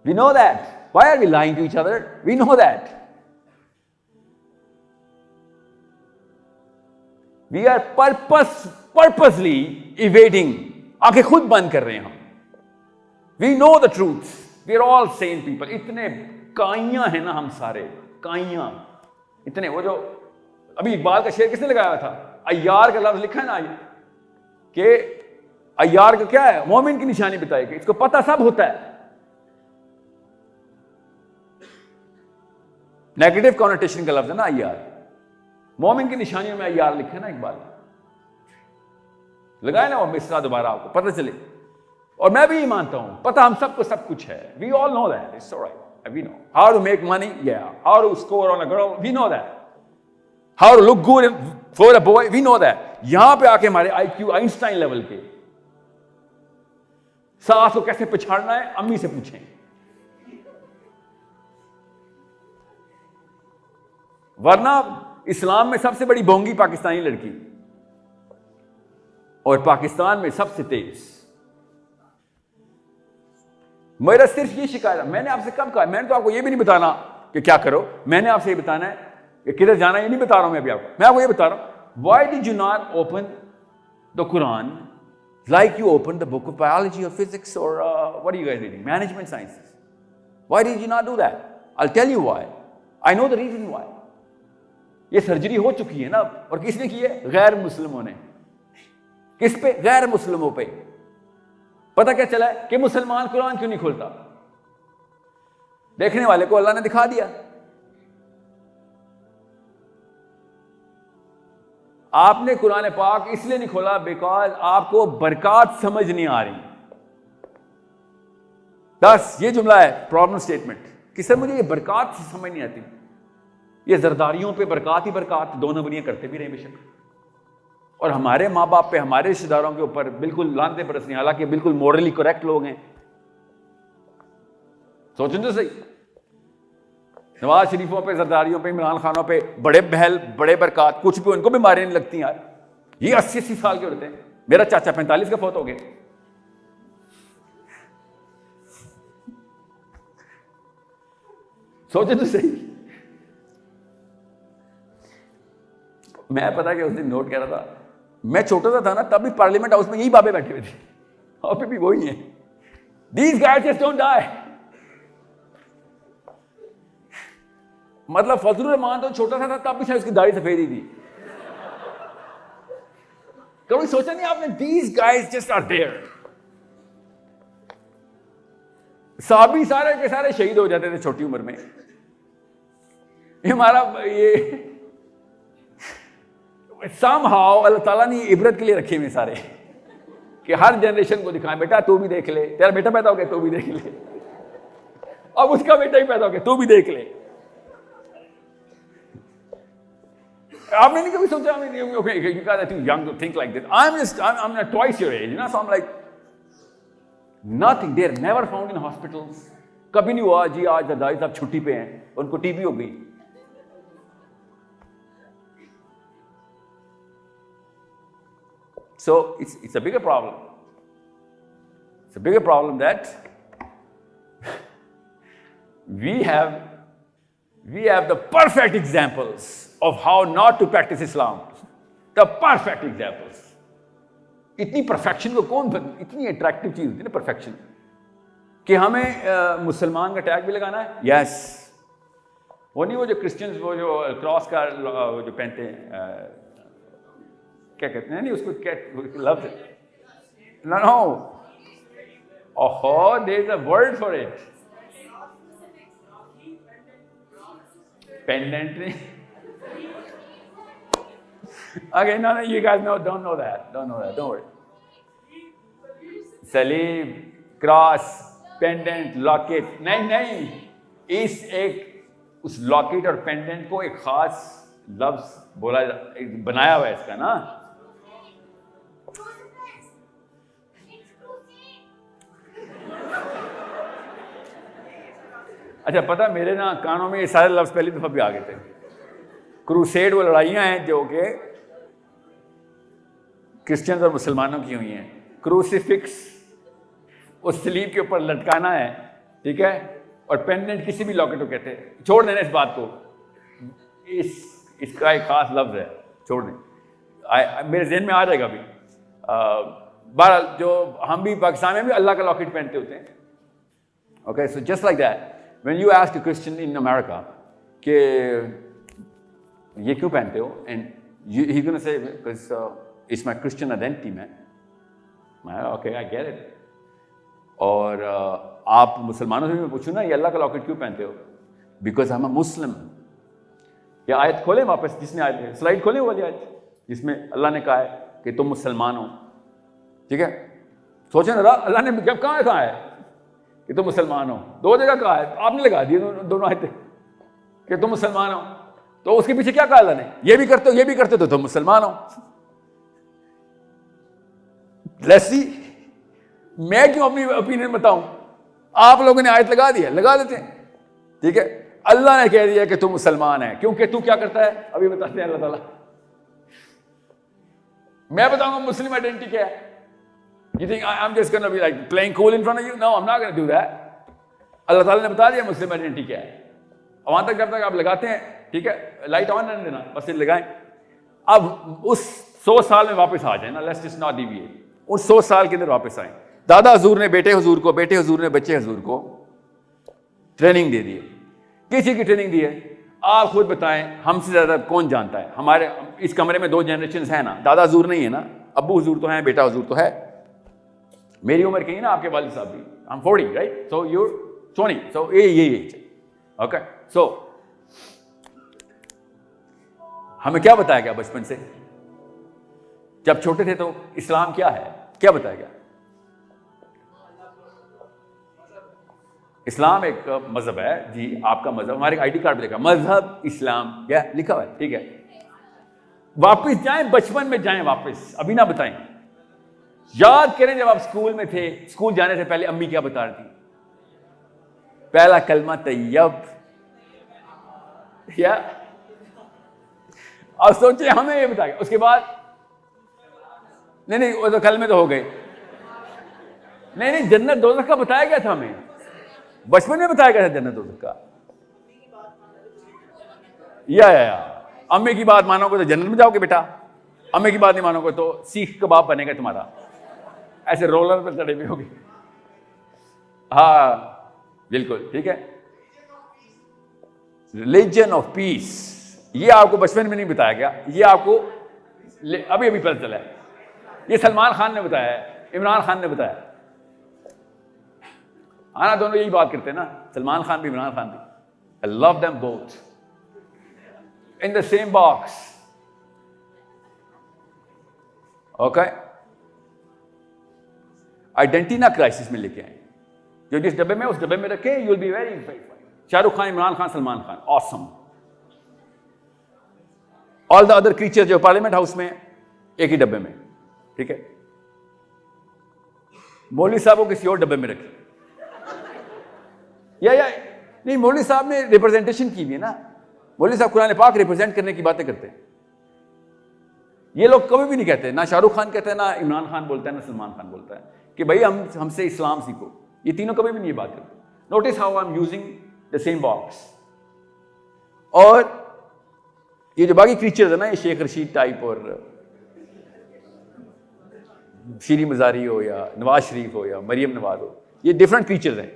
A: We know that, why are we lying to each other, we know that. We are purposely evading, आंखें खुद बंद कर रहे हैं हम। We know the truth, we are all same people. इतने काइयां हैं ना हम सारे, काइयां इतने। वो जो अभी इकबाल का शेर किसने लगाया था, अय्यार का लफ्ज लिखा है ना ये, कि अय्यार का क्या है, मोमिन की निशानी बताएगी, इसको पता सब होता है। नेगेटिव कॉनोटेशन का लफ्ज है ना अय्यार। मोमिन की निशानियों में अय्यार लिखा है ना इकबाल, लगाए ना वो मिसरा दोबारा आपको पता चले। और मैं भी ये मानता हूं, पता हम सबको सब कुछ है। We all know that, it's alright. We know how to make money, yeah. How to score on a girl, we know that. How to look good for a boy, we know that. यहां पे आके हमारे IQ Einstein level के, सास को कैसे पछाड़ना है अम्मी से पूछें। वरना इस्लाम में सबसे बड़ी बोंगी पाकिस्तानी लड़की और पाकिस्तान में सबसे तेज। मेरा सिर्फ ये शिकायत है, मैंने आपसे कब कहा, मैंने तो आपको ये भी नहीं बताना कि क्या करो, मैंने आपसे ये बताना है कि किधर जाना है, ये नहीं बता रहा हूं मैं अभी आपको। मैं आपको ये बता रहा हूं, why did you not open the Quran like you open the book of biology और फिजिक्स और what are you guys reading, management sciences? Why did you not do that? I will tell you why, I know the reason why. ये surgery हो चुकी है ना, और किसने की है? गैर मुस्लिमों ने। किस पे? गैर मुस्लिमों पे। पता क्या चला है कि मुसलमान कुरान क्यों नहीं खोलता? देखने वाले को अल्लाह ने दिखा दिया। आपने कुरान पाक इसलिए नहीं खोला बिकॉज आपको बरकत समझ नहीं आ रही। बस ये जुमला है, प्रॉब्लम स्टेटमेंट कि सर मुझे ये बरकत समझ नहीं आती। ये जरदारियों पे बरकत ही बरकत, दो नंबरियां करते भी रहे बेशक, और हमारे माँ बाप पे, हमारे रिश्तेदारों के ऊपर बिल्कुल लानते बरस नहीं, हालांकि बिल्कुल मॉरली करेक्ट लोग हैं। सोचें तो सही, नवाज शरीफों पे, जरदारियों पे, इमरान खानों पे बड़े बहल, बड़े बरकत, कुछ भी उनको बीमारियां नहीं लगती यार। ये 80-80 साल के होते हैं। मेरा चाचा 45 का फौत हो गया। सोचे तो सही। मैं पता कि उस दिन नोट कर रहा था, मैं छोटा सा था ना, तब भी पार्लियामेंट हाउस में यही बाबे बैठे हुए थे, और फिर भी वही है। These guys just don't die। मतलब फजलुर रहमान तो छोटा सा था, तब भी शायद उसकी दाढ़ी सफेद ही थी। कभी सोचा नहीं आपने? These guys just are there। साहबी सारे के सारे शहीद हो जाते थे छोटी उम्र में। ये हमारा ये somehow अल्लाह ताला ने इबरत के लिए रखे हुए सारे, कि हर जनरेशन को दिखाएं, बेटा तू भी देख ले, तेरा बेटा पैदा हो गया तू भी देख ले, अब उसका बेटा ही पैदा हो गया तू भी देख ले। आपने नहीं कभी सोचा? Okay, you guys are too young to think like this. I'm not twice your age, you know, so I'm like nothing. They're never found in hospitals। कभी नहीं हुआ जी आज दादाजी साहब छुट्टी पे हैं, उनको टीबी हो गई। So it's a bigger problem. It's a bigger problem that we have the perfect examples of how not to practice Islam. The perfect examples. इतनी परफेक्शन को कौन, इतनी अट्रैक्टिव चीज होती है ना परफेक्शन, कि हमें मुसलमान का टैग भी लगाना है। यस, वो नहीं, वो जो क्रिश्चियंस वो जो क्रॉस का वो जो पहनते हैं, क्या कहते हैं, नहीं उसको क्या लफ्ज, नो ओहो, there is a word for it, pendant नहीं। Okay, no, you guys don't know that, don't worry. सलीब, क्रॉस, पेंडेंट, लॉकेट, नहीं, उस लॉकेट और पेंडेंट को एक खास लफ्ज बोला, बनाया हुआ है इसका ना, अच्छा पता मेरे ना कानों में ये सारे लफ्ज पहली दफा भी आ गए थे। क्रूसेड वो लड़ाइयां हैं जो कि क्रिश्चियंस और मुसलमानों की हुई हैं। क्रूसीफिक्स उस सलीब के ऊपर लटकाना है, ठीक है, और पेंडेंट किसी भी लॉकेट को कहते हैं। छोड़ देना इस बात को, इसका एक खास लफ्ज है, छोड़ दें, मेरे जहन में आ जाएगा अभी। बहरहाल जो हम भी पाकिस्तान में भी अल्लाह का लॉकेट पहनते होते हैं। Okay, so just like that when you ask a Christian in America कि ये क्यों पहनते हो, and he gonna say because it's my Christian identity man. Okay, I get it. और आप मुसलमानों से भी मैं पूछूं ना ये अल्लाह का लॉकेट क्यों पहनते हो, बिकॉज आई एम अ मुस्लिम। ये आयत खोले वापस, जिसने आयत स्लाइड खोले वाली आयत जिसमें अल्लाह ने कहा है कि तुम मुसलमान हो, ठीक है। सोचें जरा, अल्लाह ने जब कहा है कि तुम मुसलमान हो, दो जगह कहा है, आपने लगा दिए दोनों आयतें कि तुम मुसलमान हो, तो उसके पीछे क्या कहा अल्लाह ने, ये भी करते हो ये भी करते हो तो तुम मुसलमान हो। लेट्स सी, मैं क्यों अपनी ओपिनियन बताऊं, आप लोगों ने आयत लगा दिया, लगा देते हैं, ठीक है। अल्लाह ने कह दिया कि तू मुसलमान है, क्योंकि तू क्या करता है अभी बताते हैं अल्लाह ताला। मैं बताऊंगा मुस्लिम आइडेंटिटी क्या है। You think I'm just going to be like playing cool in front of you? No, I'm not going to do that. अल्लाह ताला ने बता दिया मुस्लिम आइडेंटिटी क्या है। वहां तक जब तक आप लगाते हैं, ठीक है, लाइट ऑन रहने देना, बस लगाएं। अब उस 100 साल में वापस आ जाए ना, लेट्स जस्ट नॉट डिविएट, उस 100 साल के अंदर वापस आए। दादा हुजूर ने बेटे हुजूर को, बेटे हुजूर ने बच्चे हुजूर को ट्रेनिंग दे दी है। किसी की ट्रेनिंग दी है, आप खुद बताएं, हमसे ज्यादा कौन जानता है। हमारे इस कमरे में 2 जनरेशन है ना, दादा हुजूर नहीं है ना, अब्बू हुजूर तो है, बेटा हुजूर तो है। मेरी उम्र की है ना, आपके वालिद साहब भी, I am 40, right, so you 20, सो ये ओके। सो हमें क्या बताया गया बचपन से, जब छोटे थे तो इस्लाम क्या है, क्या बताया गया? इस्लाम एक मजहब है जी, आपका मजहब, हमारे आईडी कार्ड पे लिखा मजहब इस्लाम, क्या लिखा हुआ है, ठीक है। वापिस जाएं, बचपन में जाएं वापस, अभी ना बताएं, याद करें जब आप स्कूल में थे, स्कूल जाने से पहले अम्मी क्या बता रही थी, पहला कलमा तैयब, या अब सोचिए हमें ये बताया, उसके बाद नहीं वो तो कलमे तो हो गए, नहीं जन्नत दोज़ख का बताया गया था हमें, बचपन में बताया गया था जन्नत दोज़ख का। या अम्मी की बात मानोगे तो जन्नत में जाओगे बेटा, अम्मी की बात नहीं मानोगे तो सीख कबाब बनेगा तुम्हारा, ऐसे रोलर पर चढ़े हुए होगे। हाँ बिल्कुल ठीक है, रिलीजन ऑफ पीस, ये आपको बचपन में नहीं बताया गया, ये आपको अभी अभी पता चला है। ये सलमान खान ने बताया है, इमरान खान ने बताया। आना दोनों यही बात करते हैं ना, सलमान खान भी इमरान खान भी, आई love them both in the same box, okay. Identity ना क्राइसिस में लेके आए, जो जिस डब्बे में उस डब्बे में रखे, you will be very fine. Shahrukh Khan, Imran Khan, Salman Khan, awesome. All the other creatures जो पार्लियामेंट हाउस में एक ही डब्बे में, ठीक है। मौलवी साहब को किसी और डब्बे में रखे, या नहीं, मौलवी साहब ने रिप्रेजेंटेशन की भी है ना, मौलवी साहब कुरान पाक रिप्रेजेंट करने की बातें करते हैं। ये लोग कभी भी नहीं कहते, ना शाहरुख खान कहता है, ना इमरान खान बोलता है, ना सलमान खान बोलता है कि भाई हमसे इस्लाम सीखो। ये तीनों कभी भी नहीं ये बात करते। Notice how I am using the same box. और ये जो बाकी क्रीचर्स है ना, ये शेख रशीद टाइप और शीरी मजारी हो या नवाज शरीफ हो या मरियम नवाज हो, ये डिफरेंट क्रीचर्स हैं।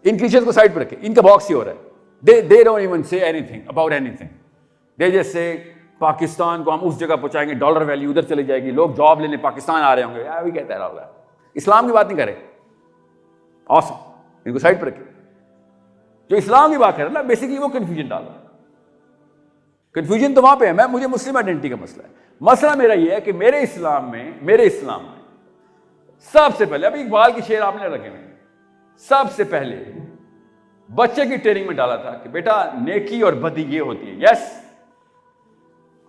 A: इन क्रीचर्स को साइड पर रखें, इनका बॉक्स ही हो रहा है। They don't even say anything about anything, they just say Pakistan को हम उस जगह पहुंचाएंगे, डॉलर वैल्यू उधर चली जाएगी, लोग जॉब लेने पाकिस्तान आ रहे होंगे, यार भी कहता है, इस्लाम की बात नहीं करे। ऑसम, इनको साइड पर रखें। जो इस्लाम की बात कर रहा है ना, बेसिकली वो कंफ्यूजन डाल रहा है। कंफ्यूजन तो वहां पे है, मुझे मुस्लिम आइडेंटिटी का मसला है। मसला मेरा ये है कि मेरे इस्लाम में सबसे पहले, अभी इकबाल की शेर आपने रखे हुए, सबसे पहले बच्चे की ट्रेनिंग में डाला था कि बेटा नेकी और बदी ये होती है। यस,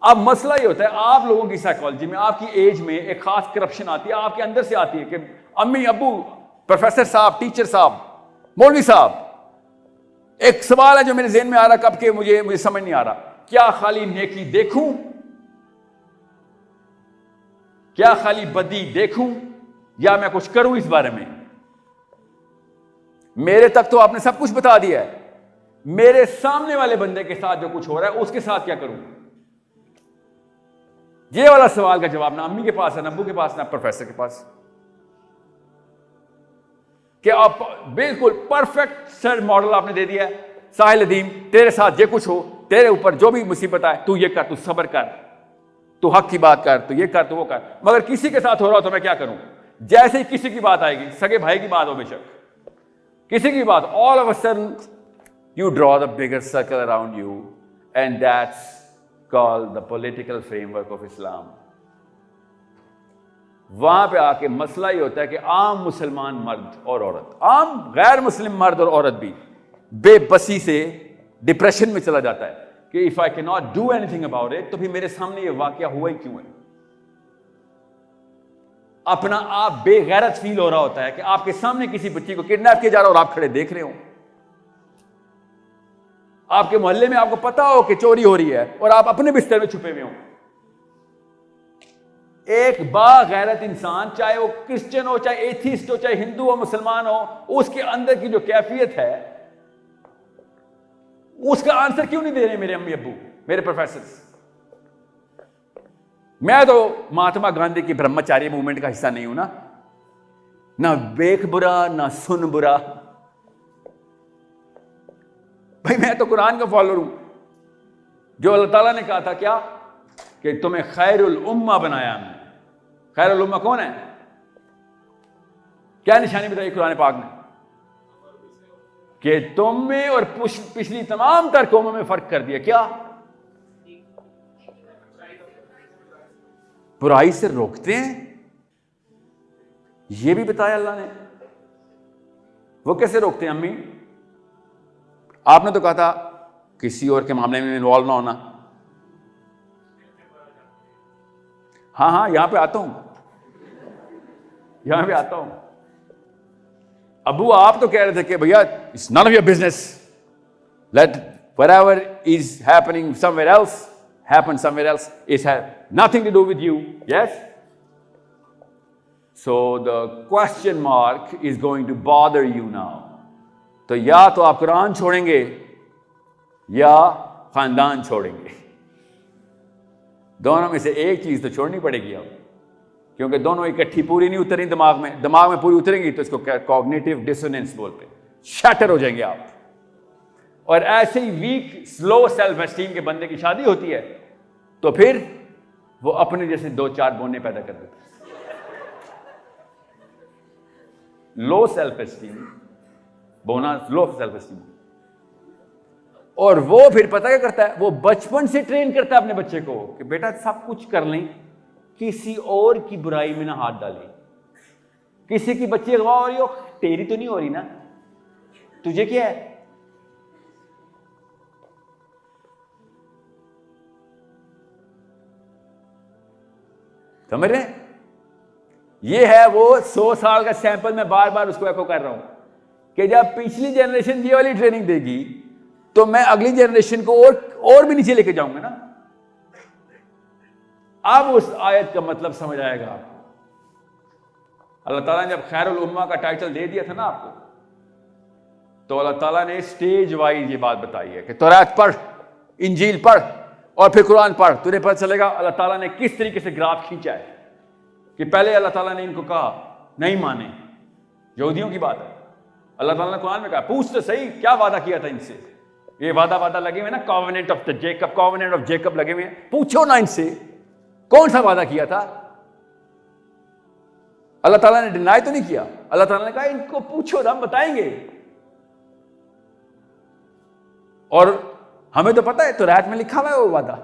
A: अब मसला ये होता है, आप लोगों की साइकोलॉजी में, आपकी एज में एक खास करप्शन आती है, आपके अंदर से आती है कि अम्मी अब्बू, प्रोफेसर साहब, टीचर साहब, मौलवी साहब, एक सवाल है जो मेरे ज़हन में आ रहा कब के, मुझे समझ नहीं आ रहा, क्या खाली नेकी देखूं, क्या खाली बदी देखूं, या मैं कुछ करूं इस बारे में? मेरे तक तो आपने सब कुछ बता दिया है, मेरे सामने वाले बंदे के साथ जो कुछ हो रहा है उसके साथ क्या करूं? ये वाला सवाल का जवाब ना अम्मी के पास है, ना अब्बू के पास, ना प्रोफेसर के पास। कि आप बिल्कुल परफेक्ट सर मॉडल आपने दे दिया है, साहिल अदीम तेरे साथ ये कुछ हो, तेरे ऊपर जो भी मुसीबत आए तू ये कर, तू सब्र कर, तू हक की बात कर, तू ये कर, तू वो कर। मगर किसी के साथ हो रहा हो तो मैं क्या करूं? जैसे ही किसी की बात आएगी, सगे भाई की बात हो बेशक, किसी की बात, all of a sudden you draw the bigger circle around you, and that's called the political framework of Islam. वहां पे आके मसला ही होता है कि आम मुसलमान मर्द और औरत, आम गैर मुस्लिम मर्द और औरत भी बेबसी से डिप्रेशन में चला जाता है कि if I can not do anything about it, तो फिर मेरे सामने ये वाकया हुआ ही क्यों है? अपना आप बेगैरत फील हो रहा होता है कि आपके सामने किसी बच्ची को किडनैप किया जा रहा है और आप खड़े देख रहे हो। आपके मोहल्ले में आपको पता हो कि चोरी हो रही है और आप अपने बिस्तर में छुपे हुए हो। एक बागैरत इंसान, चाहे वो क्रिश्चियन हो, चाहे एथिस्ट हो, चाहे हिंदू हो, मुसलमान हो, उसके अंदर की जो कैफियत है उसका आंसर क्यों नहीं दे रहे मेरे अम्मी अब्बू, मेरे प्रोफेसर? मैं तो महात्मा गांधी की ब्रह्मचारी मूवमेंट का हिस्सा नहीं हूं ना देख बुरा ना सुन बुरा। भाई मैं तो कुरान का फॉलोअर हूं, जो अल्लाह ताला ने कहा था क्या कि तुम्हें खैरुल उम्मा बनाया हमने। खैरुल उम्मा कौन है? क्या निशानी बताई कुरान पाक ने कि तुम में और पिछली तमाम तर कौमों में फर्क कर दिया। क्या? बुराई से रोकते हैं, यह भी बताया अल्लाह ने। वो कैसे रोकते हैं अम्मी? आपने तो कहा था किसी और के मामले में इन्वॉल्व ना होना। हाँ यहां पे आता हूं, यहां पे आता हूं। अबू आप तो कह रहे थे कि भैया it's none of your business, let whatever is happening somewhere else happen somewhere else, it has nothing to do with you. Yes? So the question mark is going to bother you now. तो या तो आप कुरान छोड़ेंगे या खानदान छोड़ेंगे, दोनों में से एक चीज तो छोड़नी पड़ेगी अब, क्योंकि दोनों इकट्ठी पूरी नहीं उतरी दिमाग में पूरी उतरेंगी तो इसको कॉग्निटिव डिसोनेंस बोलते हैं, शैटर हो जाएंगे आप। और ऐसे ही वीक स्लो सेल्फ एस्टीम के बंदे की शादी होती है तो फिर वो अपने जैसे दो चार बोने पैदा कर देता है। लो सेल्फ एस्टीम बोना, लो सेल्फ एस्टीम। और वो फिर पता क्या करता है, वो बचपन से ट्रेन करता है अपने बच्चे को कि बेटा सब कुछ कर लें, किसी और की बुराई में ना हाथ डालें। किसी की बच्ची अगवा हो रही हो, तेरी तो नहीं हो रही ना, तुझे क्या है? समझ रहे? ये है वो 100 साल का सैंपल। मैं बार बार उसको एको कर रहा हूं कि जब पिछली जनरेशन ये वाली ट्रेनिंग देगी तो मैं अगली जनरेशन को और भी नीचे लेके जाऊंगा ना। अब उस आयत का मतलब समझ आएगा आपको। अल्लाह ताला ने जब खैरुल उम्मा का टाइटल दे दिया था ना आपको, तो अल्लाह ताला ने स्टेज वाइज ये बात बताई है कि तौरात पढ़, इंजील पढ़ और फिर कुरान पढ़, तुझे पता चलेगा अल्लाह ताला ने किस तरीके से ग्राफ खींचा है। कि पहले अल्लाह ताला ने इनको कहा नहीं माने, यहूदियों की बात है, अल्लाह ताला ने कुरान में कहा पूछ तो सही क्या वादा किया था इनसे। ये वादा लगे हुए ना, covenant of the Jacob, covenant of Jacob लगे हुए हैं, पूछो ना इनसे कौन सा वादा किया था। अल्लाह ताला ने डिनाई तो नहीं किया, अल्लाह ताला ने कहा इनको पूछो ना, हम बताएंगे। और हमें तो पता है, तो रात में लिखा हुआ है वो वादा।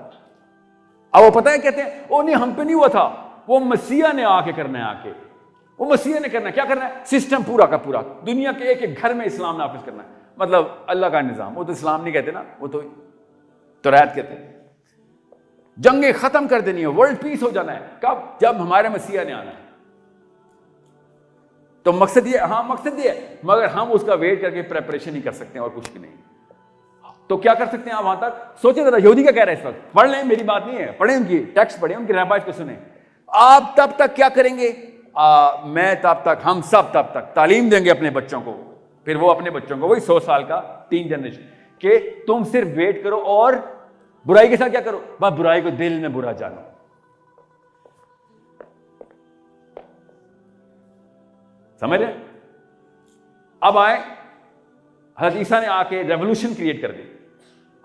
A: अब वो पता है कहते हैं ओ नहीं हम पे नहीं हुआ था, वो मसीहा ने आके करना है, आके वो मसीहा ने करना है। क्या करना है? सिस्टम पूरा का पूरा दुनिया के एक एक घर में इस्लाम नाफिज करना है, मतलब अल्लाह का निजाम। वो तो इस्लाम नहीं कहते ना, वो तो रात कहते हैं। जंगें खत्म कर देनी है, वर्ल्ड पीस हो जाना है। कब? जब हमारे मसीहा ने आना है। तो मकसद ये, हाँ मकसद ये है, मगर हम उसका वेट करके प्रेपरेशन ही कर सकते हैं और कुछ भी नहीं। तो क्या कर सकते हैं आप वहां तक? सोचिए जरा, यहूदी क्या कह रहे हैं इस वक्त? पढ़ लें, मेरी बात नहीं है, पढ़ें उनकी टेक्स्ट पढ़ें, उनकी रहबाज को सुने। आप तब तक क्या करेंगे? मैं तब तक, हम सब तब तक तालीम देंगे अपने बच्चों को, फिर वो अपने बच्चों को, वही 100 साल का 3 जनरेशन, कि तुम सिर्फ वेट करो और बुराई के साथ क्या करो? बस बुराई को दिल में बुरा जानो। समझ रहे? अब आए, हज़रत ईसा ने आके रेवोल्यूशन क्रिएट कर दी।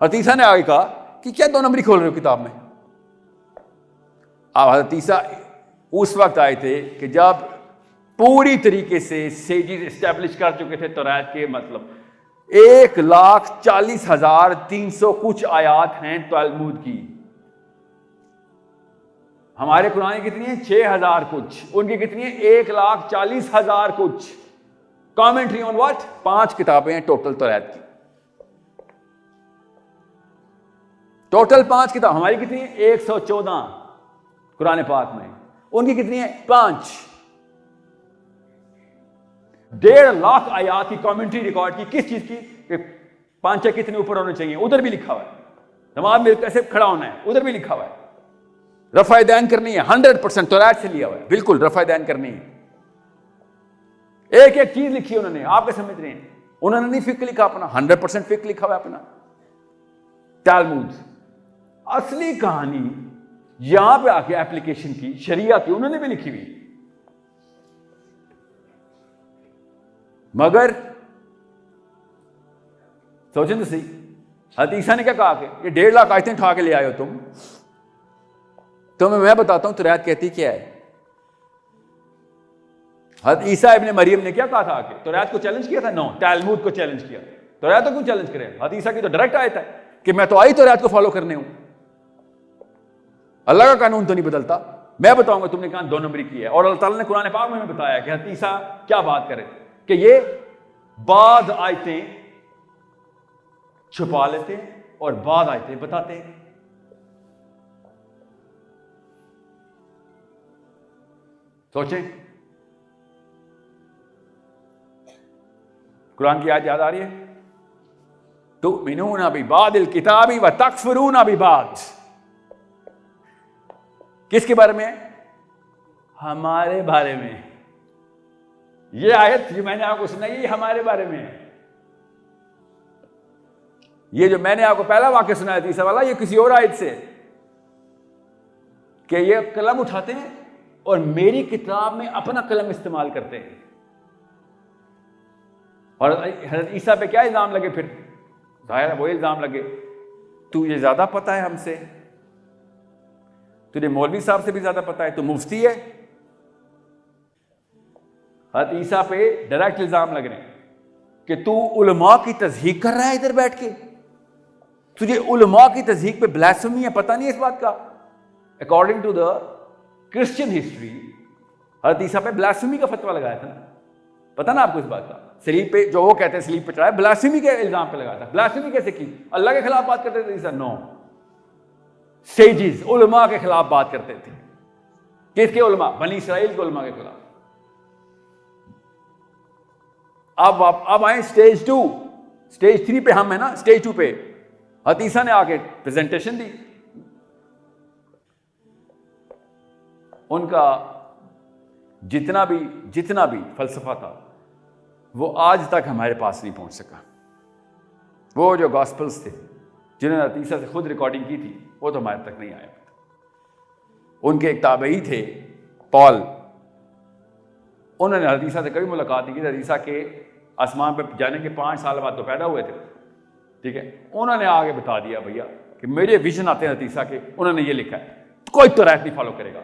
A: हज़रत ईसा ने आगे कहा कि क्या 2 नंबरी खोल रहे हो किताब में? अब हज़रत ईसा उस वक्त आए थे कि जब पूरी तरीके से सेजिस एस्टैब्लिश कर चुके थे तौरात के, मतलब 1,40,300 कुछ आयात हैं तलमूद की। हमारे कुरान की कितनी है? 6,000 कुछ। उनकी कितनी है? 1,40,000 कुछ। Commentary on what? 5 किताबें हैं टोटल तौरात की, टोटल 5 किताब। हमारी कितनी है? 114 कुरान पाक में। उनकी कितनी है? 5। 1.5 लाख आयात की कमेंट्री रिकॉर्ड की। किस चीज की? 5 कितने ऊपर होने चाहिए, उधर भी लिखा हुआ है। नमाज में कैसे खड़ा होना है, उधर भी लिखा हुआ है। रफ़ा दैन करनी है, 100% तौरात से लिया हुआ है, बिल्कुल रफ़ा दैन करनी है। एक एक चीज लिखी है उन्होंने, आप क्या समझ रहे हैं? उन्होंने नहीं फिक्र लिखा अपना, 100% फिक्र लिखा हुआ है अपना तालमूद। असली कहानी यहां पे आके एप्लीकेशन की, शरिया की, उन्होंने भी लिखी हुई। मगर सोचें तो सही, हज़रत ईसा ने क्या कहा कि ये 1.5 लाख आयतें उठा के ले आए हो तुम। तो मैं बताता हूं तौरात कहती क्या है। हज़रत ईसा इब्ने मरियम ने क्या कहा था आके? तौरात को चैलेंज किया था? नो, तालमूद को चैलेंज किया। तौरात तो क्यों चैलेंज करें? हज़रत ईसा की तो डायरेक्ट आयत है कि मैं तो आई तौरात को फॉलो करने हूं, अल्लाह का कानून तो नहीं बदलता। मैं बताऊंगा तुमने कहा 2 नंबरी की है। और अल्लाह ताला ने कुरान पाक में बताया कि हज़रत ईसा क्या बात करे कि ये बाद आयतें छुपा लेते हैं और बाद आयतें बताते हैं। सोचें, कुरान की आयत याद आ रही है? तुमिनूना बिबादिल किताबी व तकफुरूना बिबाद। किसके बारे में? हमारे बारे में। ये आयत जो मैंने आपको सुनाई, ये हमारे बारे में है। ये जो मैंने आपको पहला वाक्य सुनाया तीसरा वाला, ये किसी और आयत से, कि ये कलम उठाते हैं और मेरी किताब में अपना कलम इस्तेमाल करते हैं। और हज़रत ईसा पे क्या इल्जाम लगे? फिर जाहिर है वो इल्जाम लगे, तू ये ज्यादा पता है हमसे, तुझे मौलवी साहब से भी ज्यादा पता है, तू मुफ्ती है। हज़रत ईसा पे डायरेक्ट इल्जाम लग रहे हैं कि तू उलमा की तज़हीक कर रहा है इधर बैठ के, तुझे उलमा की तज़हीक पे ब्लास्फेमी है, पता नहीं है इस बात का। According to the Christian history, हज़रत ईसा पे ब्लास्फेमी का फतवा लगाया था ना, पता ना आपको इस बात का? सलीब पे जो वो कहते हैं सलीब पे चढ़ाया, ब्लास्फेमी के इल्जाम पे लगाया था। ब्लास्फेमी कैसे की? अल्लाह के खिलाफ बात करते थे ईसा? नो, सेजिस उलमा के खिलाफ बात करते थे। किसके उलमा? बनी इसराइल के उलमा के खिलाफ। अब आए स्टेज 2, स्टेज 3 पे हम है ना, स्टेज 2 पे हज़रत ईसा ने आके प्रेजेंटेशन दी। उनका जितना भी फलसफा था वो आज तक हमारे पास नहीं पहुंच सका। वो जो गॉस्पल्स थे जिन्होंने हज़रत ईसा से खुद रिकॉर्डिंग की थी, वो तो हमारे तक नहीं आया। उनके एक ताबई थे पॉल, उन्होंने हज़रत ईसा से कभी मुलाकात नहीं की। हज़रत ईसा के आसमान पर जाने के 5 साल बाद तो पैदा हुए थे, ठीक है। उन्होंने आगे बता दिया भैया कि मेरे विजन आते हैं हज़रत ईसा के, उन्होंने ये लिखा है कोई तौरात नहीं फॉलो करेगा,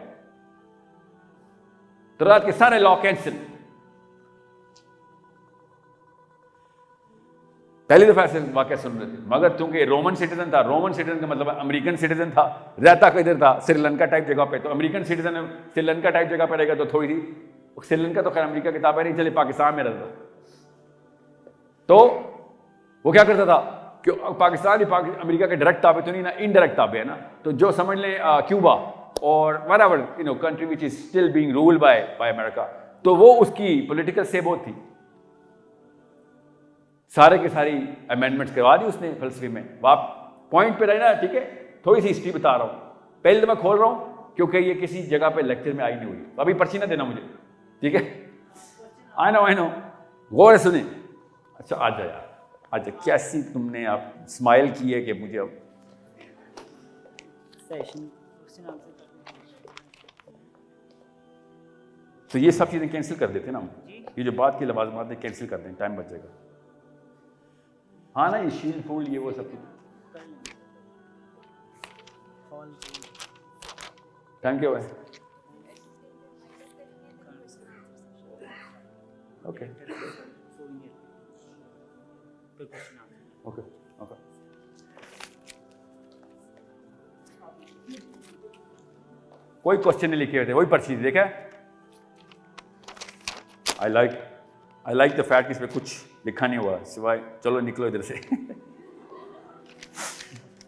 A: तौरात के सारे लॉ कैंसिल। पहली दफा ऐसे वाकया सुन रहे थे, मगर चूंकि रोमन सिटीजन था, रोमन सिटीजन का मतलब अमेरिकन सिटीजन था, रहता किधर था? श्रीलंका टाइप जगह पे। तो अमेरिकन सिटीजन श्रीलंका टाइप जगह पे रहेगा तो थोड़ी सी, श्रीलंका तो खैर अमेरिका की ताबे नहीं चले, पाकिस्तान में रहता। तो वो क्या करता था कि पाकिस्तान ही अमेरिका के डायरेक्ट ताबे तो नहीं ना, इनडायरेक्ट ताबे है ना। तो जो समझ लें क्यूबा और whatever country which is still being ruled by America, तो वो उसकी पॉलिटिकल सेबोत थी। सारे के सारी अमेंडमेंट्स करवा दी उसने फलसफे में। आप पॉइंट पे रहना, ठीक है। थोड़ी सी हिस्ट्री बता रहा हूँ, पहले तो मैं खोल रहा हूँ क्योंकि ये किसी जगह पे लेक्चर में आई नहीं हुई। अभी पर्ची ना देना मुझे, ठीक है। आई नो गौर से सुने। अच्छा आ जाए यार, अच्छा कैसी तुमने आप स्माइल की है कि मुझे अब तो ये सब चीजें कैंसिल कर देते ना हम, ये जो बात की लवाजमात है कैंसिल कर दें, टाइम बच जाएगा। हाँ ना, ये शील फूल ये वो सब कुछ टाइम क्या हुआ है? Okay okay okay. कोई क्वेश्चन नहीं लिखे हुए थे, वही पर्ची देखा। आई लाइक द फैक्ट इसमें कुछ लिखा नहीं हुआ सिवाय चलो निकलो इधर से।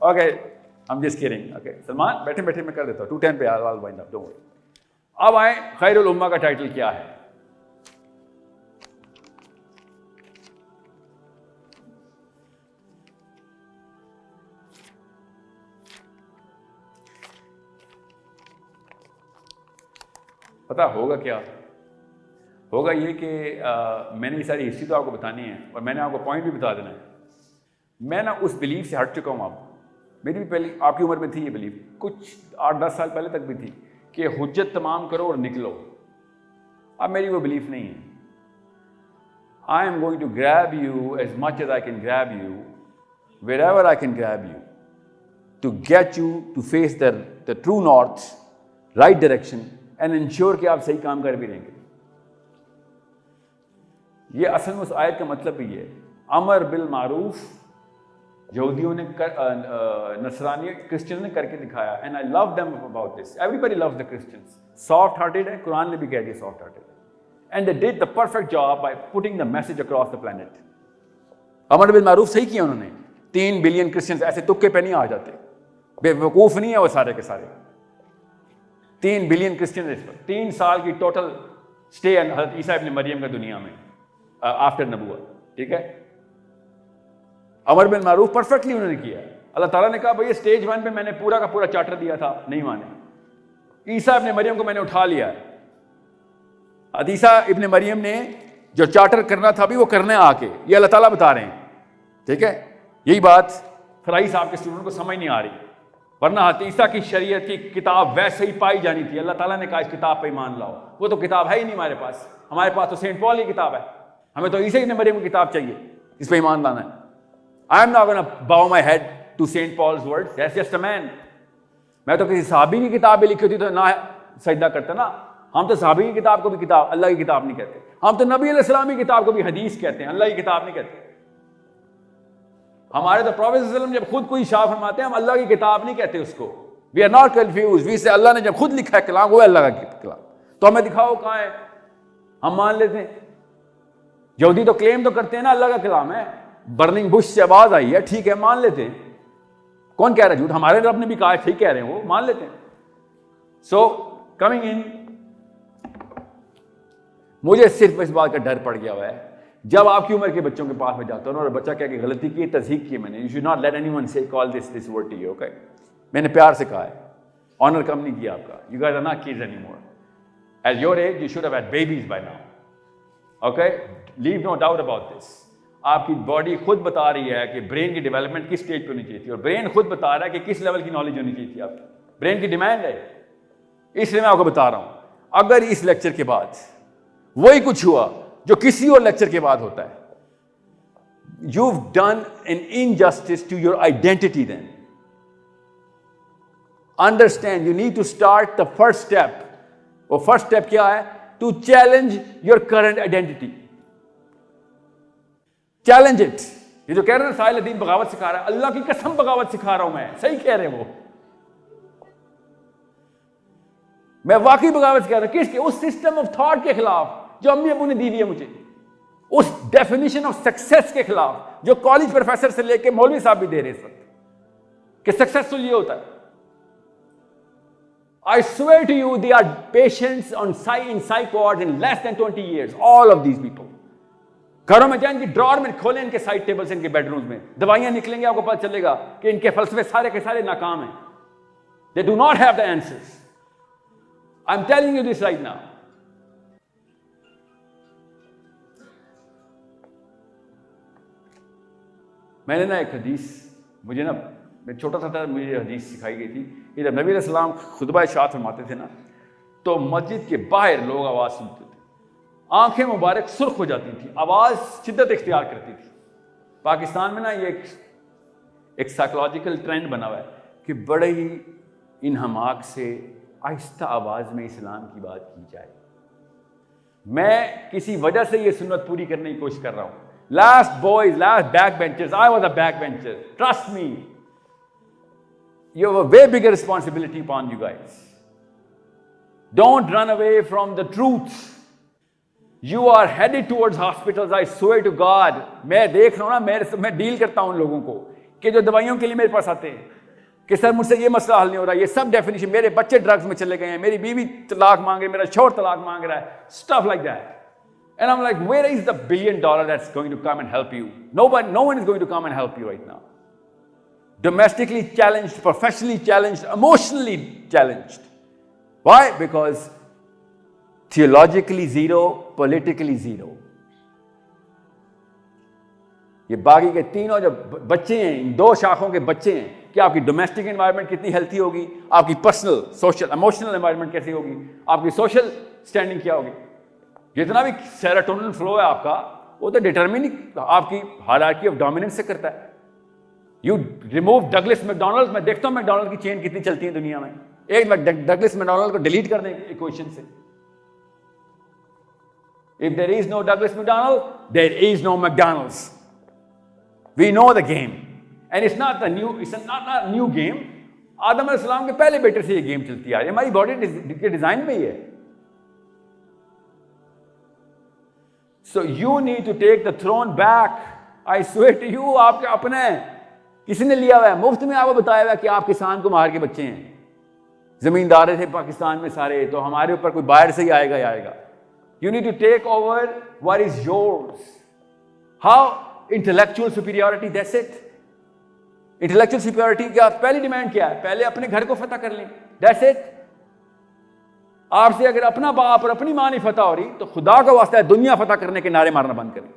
A: Okay, I'm just kidding. Okay, Salman बैठे बैठे मैं कर देता हूँ 2:10 पे I'll wind up, don't worry. अब आए खैरुल उम्मा का टाइटल क्या है? पता होगा क्या? होगा ये कि मैंने ये सारी हिस्ट्री तो आपको बतानी है और मैंने आपको पॉइंट भी बता देना है। मैं ना उस बिलीफ से हट चुका हूँ। आप मेरी भी पहले आपकी उम्र में थी ये बिलीफ, कुछ 8-10 साल पहले तक भी थी कि हुज्जत तमाम करो और निकलो। अब मेरी वो बिलीफ नहीं है। I am going to grab you as much as I can grab you, wherever I can grab you, to get you to face the true north, right direction and ensure कि आप सही काम कर भी रहेंगे। ये असल में उस आयत का मतलब भी है, अमर बिल मारूफ यहूदियों ने नसरानी क्रिश्चियन ने करके दिखाया। And I love them about this. Everybody loves the Christians. Soft hearted है, कुरान ने भी कह दिया soft hearted, and they did the perfect job by putting the message across the planet. अमर बिल मारूफ सही किया उन्होंने। 3 बिलियन क्रिश्चियंस ऐसे तुक्के पे नहीं आ जाते, बेवकूफ नहीं है वो सारे के सारे। 3 बिलियन क्रिश्चियन इस पर 3 साल की टोटल स्टे हज़रत ईसा इब्न मरियम का दुनिया में आफ्टर नबूवत, ठीक है। अमर बिल मारूफ परफेक्टली उन्होंने किया। अल्लाह ताला ने कहा भाई स्टेज 1 पे मैंने पूरा का पूरा चार्टर दिया था, नहीं माने। ईसा इब्न मरियम को मैंने उठा लिया है। ईसा इब्न मरियम ने जो चार्टर करना था अभी वो करने आके, ये अल्लाह ताला बता रहे हैं, ठीक है। यही बात फराई साहब के स्टूडेंट को समझ नहीं आ रही, वरना ईसा की शरीयत की किताब वैसे ही पाई जानी थी। अल्लाह ताला ने कहा इस किताब पे ईमान लाओ, वो तो किताब है ही नहीं हमारे पास। हमारे पास तो सेंट पॉल की किताब है, हमें तो ईसा इब्न मरियम की किताब चाहिए, इस पे ईमान लाना है। I am not going to bow my head to Saint Paul's words. That's just a man. मैं तो किसी साहबी की किताब भी लिखी होती तो ना सजदा करता ना। हम तो साहबी की किताब को भी किताब, अल्लाह की किताब नहीं कहते। हम तो नबी अलैहिस्सलाम की किताब को भी हदीस कहते हैं, अल्लाह की किताब नहीं कहते। हमारे तो प्रॉफेट सल्लल्लाहु अलैहि वसल्लम जब खुद कोई इरशाद फरमाते हैं, हम अल्लाह की किताब नहीं कहते उसको। We are not confuse. We say Allah ने जब खुद लिखा है कलाम, वो अल्लाह का कलाम, तो हमें दिखाओ कहाँ है, हम मान लेते हैं। यहूदी तो क्लेम तो करते हैं ना अल्लाह का कलाम है, बर्निंग बुश से आवाज आई है, ठीक है मान लेते हैं। कौन कह रहा है झूठ? हमारे रब ने भी कहा ठीक कह रहे हैं, वो मान लेते हैं। सो कमिंग इन, मुझे सिर्फ इस बात का डर पड़ गया हुआ है, जब आपकी उम्र के बच्चों के पास में जाता हूं और बच्चा क्या कि गलती की, तस्दीक की मैंने, you should not let anyone say call this word to you, okay. मैंने प्यार से कहा है, ऑनर कम नहीं किया आपका। You guys are not kids anymore. At your age you should have had babies by now, okay. Leave no doubt about this. आपकी body खुद बता रही है कि ब्रेन की डेवलपमेंट किस स्टेज पे होनी चाहिए थी, और ब्रेन खुद बता रहा है कि किस लेवल की नॉलेज होनी चाहिए थी आपकी। ब्रेन की डिमांड है, इसलिए मैं आपको बता रहा हूं। अगर इस लेक्चर के बाद वही कुछ हुआ जो किसी और लेक्चर के बाद होता है, you've done an injustice to your identity then. Understand, you need to start the first step. वो first step क्या है? To challenge your current identity. Challenge it. ये जो कह रहे हैं साहिल अदीन बगावत सिखा रहा है, अल्लाह की कसम बगावत सिखा रहा हूं मैं, सही कह रहे हैं वो। मैं वाकई बगावत सिखा रहा हूं, किसके? उस सिस्टम ऑफ थॉट के खिलाफ जो अम्मी अबू ने दी हुई है मुझे, उस डेफिनेशन ऑफ सक्सेस के खिलाफ जो कॉलेज प्रोफेसर से लेके मौलवी साहब भी दे रहे हैं इस वक्त कि सक्सेसफुल ये होता है। I swear to you, they are patients in psych wards in less than 20 years. All of these people. घरों में जाए, इनकी ड्रॉर में खोलें, इनके साइड टेबल्स, इनके बेडरूम में दवाइयां निकलेंगे, आपको पता चलेगा कि इनके फलसफे सारे के सारे नाकाम हैं. They do not have the answers. I'm telling you this right now. मैंने ना एक हदीस, मुझे ना, मैं छोटा सा था, मुझे हदीस सिखाई गई थी कि जब नबी अलैहि सलाम खुतबा इरशाद फरमाते थे ना, तो मस्जिद के बाहर लोग आवाज़ सुनते थे, आंखें मुबारक सुर्ख हो जाती थी, आवाज़ शिद्दत इख्तियार करती थी. पाकिस्तान में ना ये एक साइकोलॉजिकल ट्रेंड बना हुआ है कि बड़े ही इन हमाक से आहिस्ता आवाज़ में इस्लाम की बात की जाए. मैं किसी वजह से ये सुन्नत पूरी करने की कोशिश कर रहा हूँ. Last boys, last backbenchers, I was a backbencher. Trust me. You have a way bigger responsibility upon you guys. Don't run away from the truth. You are headed towards hospitals, I swear to God. मैं देख रहा हूँ ना, मैं deal करता हूँ उन लोगों को कि जो दवाइयों के लिए मेरे पास आते हैं कि सर मुझसे ये मसला हल नहीं हो रहा, ये सब डेफिनेशन, मेरे बच्चे ड्रग्स में चले गए हैं, मेरी बीवी तलाक मांग रही है, मेरा शौहर तलाक मांग रहा है, stuff like that. And I'm like, where is the $1 billion that's going to come and help you? No one is going to come and help you right now. Domestically challenged, professionally challenged, emotionally challenged. Why? Because theologically zero, politically zero. ये बाकी के तीनों जो बच्चे हैं, इन दो शाखों के बच्चे हैं, कि आपकी डोमेस्टिक एनवायरनमेंट कितनी हेल्थी होगी, आपकी पर्सनल, सोशल, इमोशनल एनवायरनमेंट कैसी होगी, आपकी सोशल स्टैंडिंग क्या होगी. जितना भी सेरोटोनिन फ्लो है आपका, वो तो डिटरमिनिंग आपकी हायरार्की ऑफ डोमिनेंस से करता है. यू रिमूव डगलस मैकडॉनल्ड, मैं देखता हूं मैकडॉनल्ड की चेन कितनी चलती है दुनिया में, एक डगलस मैकडॉनल्ड को डिलीट कर दें इक्वेशन से. If there is no Douglas McDonald, there is no McDonald's. We know the game and it's not a new game. Adam अलैहिस्सलाम के पहले बेटे से ये गेम चलती आ रही है, हमारी बॉडी के डिजाइन में ही है. So you need to take the throne back. I swear to you, आपके अपने किसी ने लिया हुआ है, मुफ्त में आपको बताया हुआ है कि आप किसान को मार के बच्चे हैं. जमींदार थे पाकिस्तान में सारे, तो हमारे ऊपर कोई बाहर से ही आएगा ही आएगा. You need to take over what is yours. How? Intellectual superiority, that's it. Intellectual superiority क्या पहली डिमांड क्या है? पहले अपने घर को फतह कर लें, that's it. आपसे अगर अपना बाप और अपनी मां नहीं फतह हो रही, तो खुदा का वास्ता है दुनिया फतह करने के नारे मारना बंद करें.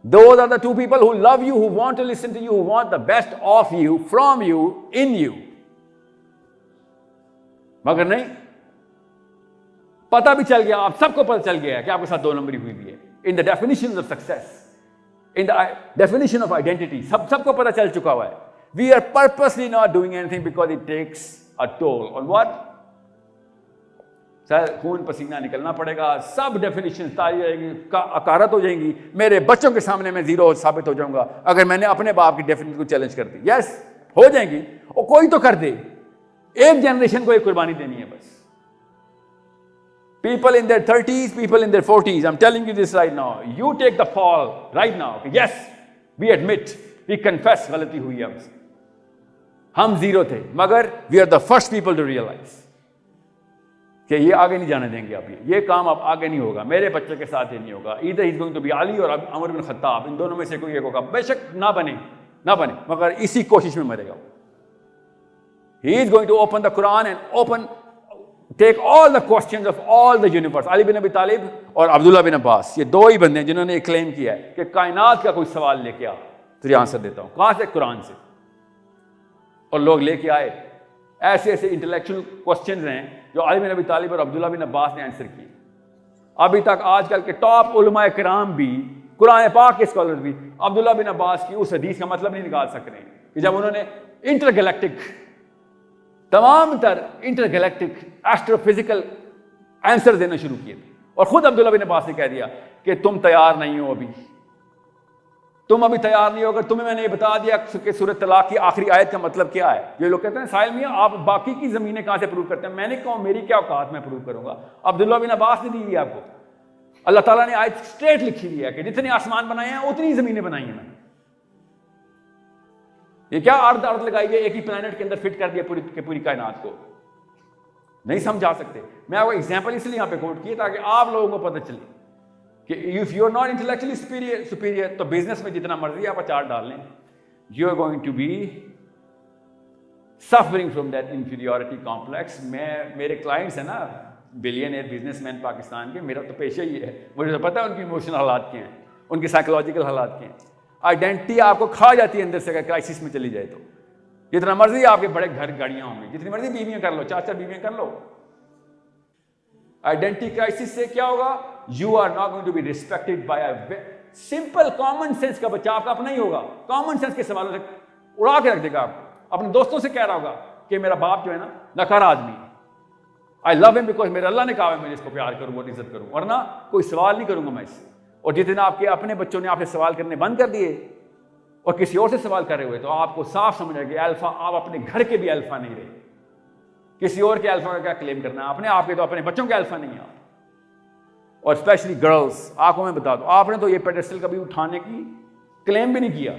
A: Those are the two people who love you, who want to listen to you, who want the best of you, from you, in you. मगर नहीं, पता भी चल गया, आप सबको पता चल गया कि आपके साथ 2 नंबरी हुई भी है. In the definition of success, in the definition of identity, सबको पता चल चुका हुआ है. We are purposely not doing anything because it takes a toll on what? Sir खून पसीना निकलना पड़ेगा, सब डेफिनेशन तारी जाएगी, अकारत हो जाएंगी, मेरे बच्चों के सामने मैं जीरो साबित हो जाऊंगा अगर मैंने अपने बाप की डेफिनेशन को चैलेंज कर दी. यस, हो जाएंगी, और कोई तो कर दे. एक जनरेशन को एक कुर्बानी देनी है बस. People in their 30s, people in their 40s, I'm telling you this right now. You take the fall right now. Yes, we admit, we confess गलती हुई है हमसे. हम जीरो थे, मगर we are the first people to realize कि ये आगे नहीं जाने देंगे. आप ये काम अब आगे नहीं होगा, मेरे बच्चे के साथ ये नहीं होगा. Either he's going to be Ali और उमर बिन खत्ताब, इन दोनों में से कोई एक होगा. बेशक ना बने, मगर इसी कोशिश में मरेगा. He is going to open the Quran and take all the questions of all the universe. Ali बिन अबी तालिब और अब्दुल्ला बिन अब्बास, ये 2 ही बंदे हैं जिन्होंने क्लेम किया है कि कायनात का कोई सवाल लेके आ, तुझे आंसर देता हूं. कहां से? कुरान से. और लोग लेके आए. ऐसे ऐसे इंटेलेक्चुअल क्वेश्चंस हैं जो अली बिन अबी तालिब और अब्दुल्ला बिन अब्बास ने आंसर किए. अभी तक आजकल के टॉप उलमाए किराम भी, कुरान पाक के स्कॉलर भी अब्दुल्ला बिन अब्बास की उस हदीस का मतलब नहीं निकाल सक रहे हैं कि जब उन्होंने इंटरगैलेक्टिक, तमाम तर इंटरगैलेक्टिक एस्ट्रोफिजिकल आंसर देना शुरू किए थे. और खुद अब्दुल्ला बिन अब्बास ने कह दिया कि तुम तैयार नहीं हो, तुम अभी तैयार नहीं हो. अगर तुम्हें मैंने ये बता दिया कि सूरत तलाक की आखिरी आयत का मतलब क्या है. ये लोग कहते हैं साहिल मियां आप बाकी की जमीनें कहां से प्रूव करते हैं. मैंने कहा मेरी क्या औकात में प्रूव करूंगा. अब्दुल्ला बिन अब्बास ने दी है आपको. अल्लाह ताला ने आयत स्ट्रेट लिखी हुई है कि जितने आसमान बनाए हैं उतनी जमीनें बनाई हैं मैंने. ये क्या अर्ध लगाई है, एक ही प्लेनेट के अंदर फिट कर दिया पूरी कायनात को. नहीं समझा सकते. मैं आपको एग्जाम्पल इसलिए यहां पे कोट किया ताकि आप लोगों को पता चले कि if you are not intellectually superior तो बिजनेस में जितना मर्जी आप अचार डाल लें, you are going to be suffering from that inferiority complex. मेरे क्लाइंट्स हैं ना बिलियनियर बिजनेसमैन पाकिस्तान के, मेरा तो पेशा ही है, मुझे तो पता है उनकी इमोशनल हालात क्या हैं, उनकी साइकोलॉजिकल हालात क्या हैं। आइडेंटिटी आपको खा जाती है अंदर से अगर क्राइसिस में चली जाए तो। जितना मर्जी आपके बड़े घर गाड़ियां होंगी, जितनी मर्जी बीवियां कर लो, 4-4 बीवियां कर लो, आइडेंटिटी क्राइसिस से क्या होगा? You are not going to be respected by a simple common sense का बच्चा आपका अपना ही होगा, कॉमन सेंस के सवालों से उड़ा के रख देगा आपको। अपने दोस्तों से कह रहा होगा कि मेरा बाप जो है ना नकारा आदमी, आई लव हिम बिकॉज मेरे अल्लाह ने कहा है मैं इसको प्यार करूं और इज्जत करूं, वरना कोई सवाल नहीं करूंगा मैं इससे। और जितने आपके अपने बच्चों ने आपसे सवाल करने बंद कर दिए और किसी और से सवाल कर रहे हुए, तो आपको साफ समझ आएगा अल्फा आप अपने घर के भी अल्फा नहीं रहे। किसी और के अल्फा का क्या क्लेम करना है आपने, आपके तो अपने बच्चों के अल्फा नहीं है आप। और स्पेशली गर्ल्स, आपको मैं बता दूं, आपने तो ये पेडेस्टल कभी उठाने की क्लेम भी नहीं किया।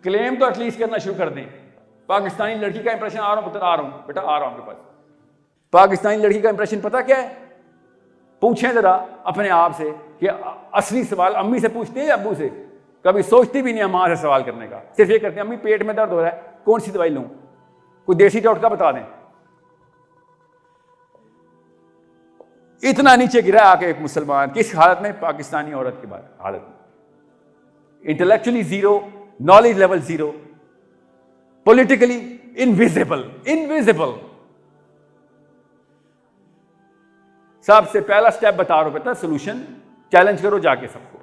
A: क्लेम तो एटलीस्ट करना शुरू कर दें। पाकिस्तानी लड़की का इंप्रेशन आ रहा हूं पुत्र, आ रहा हूं बेटा, आ रहा हूं आपके पास। पाकिस्तानी लड़की का इंप्रेशन पता क्या है? पूछें जरा अपने आप से कि असली सवाल अम्मी से पूछते हैं या अब्बू से? कभी सोचती भी नहीं है मां से सवाल करने का, सिर्फ ये करते हैं अम्मी पेट में दर्द हो रहा है, कौन सी दवाई लूं, कोई देसी टोटका बता दें। इतना नीचे गिरा आके एक मुसलमान किस हालत में? पाकिस्तानी औरत के बाद हालत में, intellectually zero, knowledge level zero, politically invisible. सबसे पहला स्टेप बता रहा हूं बेटा, सोल्यूशन चैलेंज करो जाके सबको।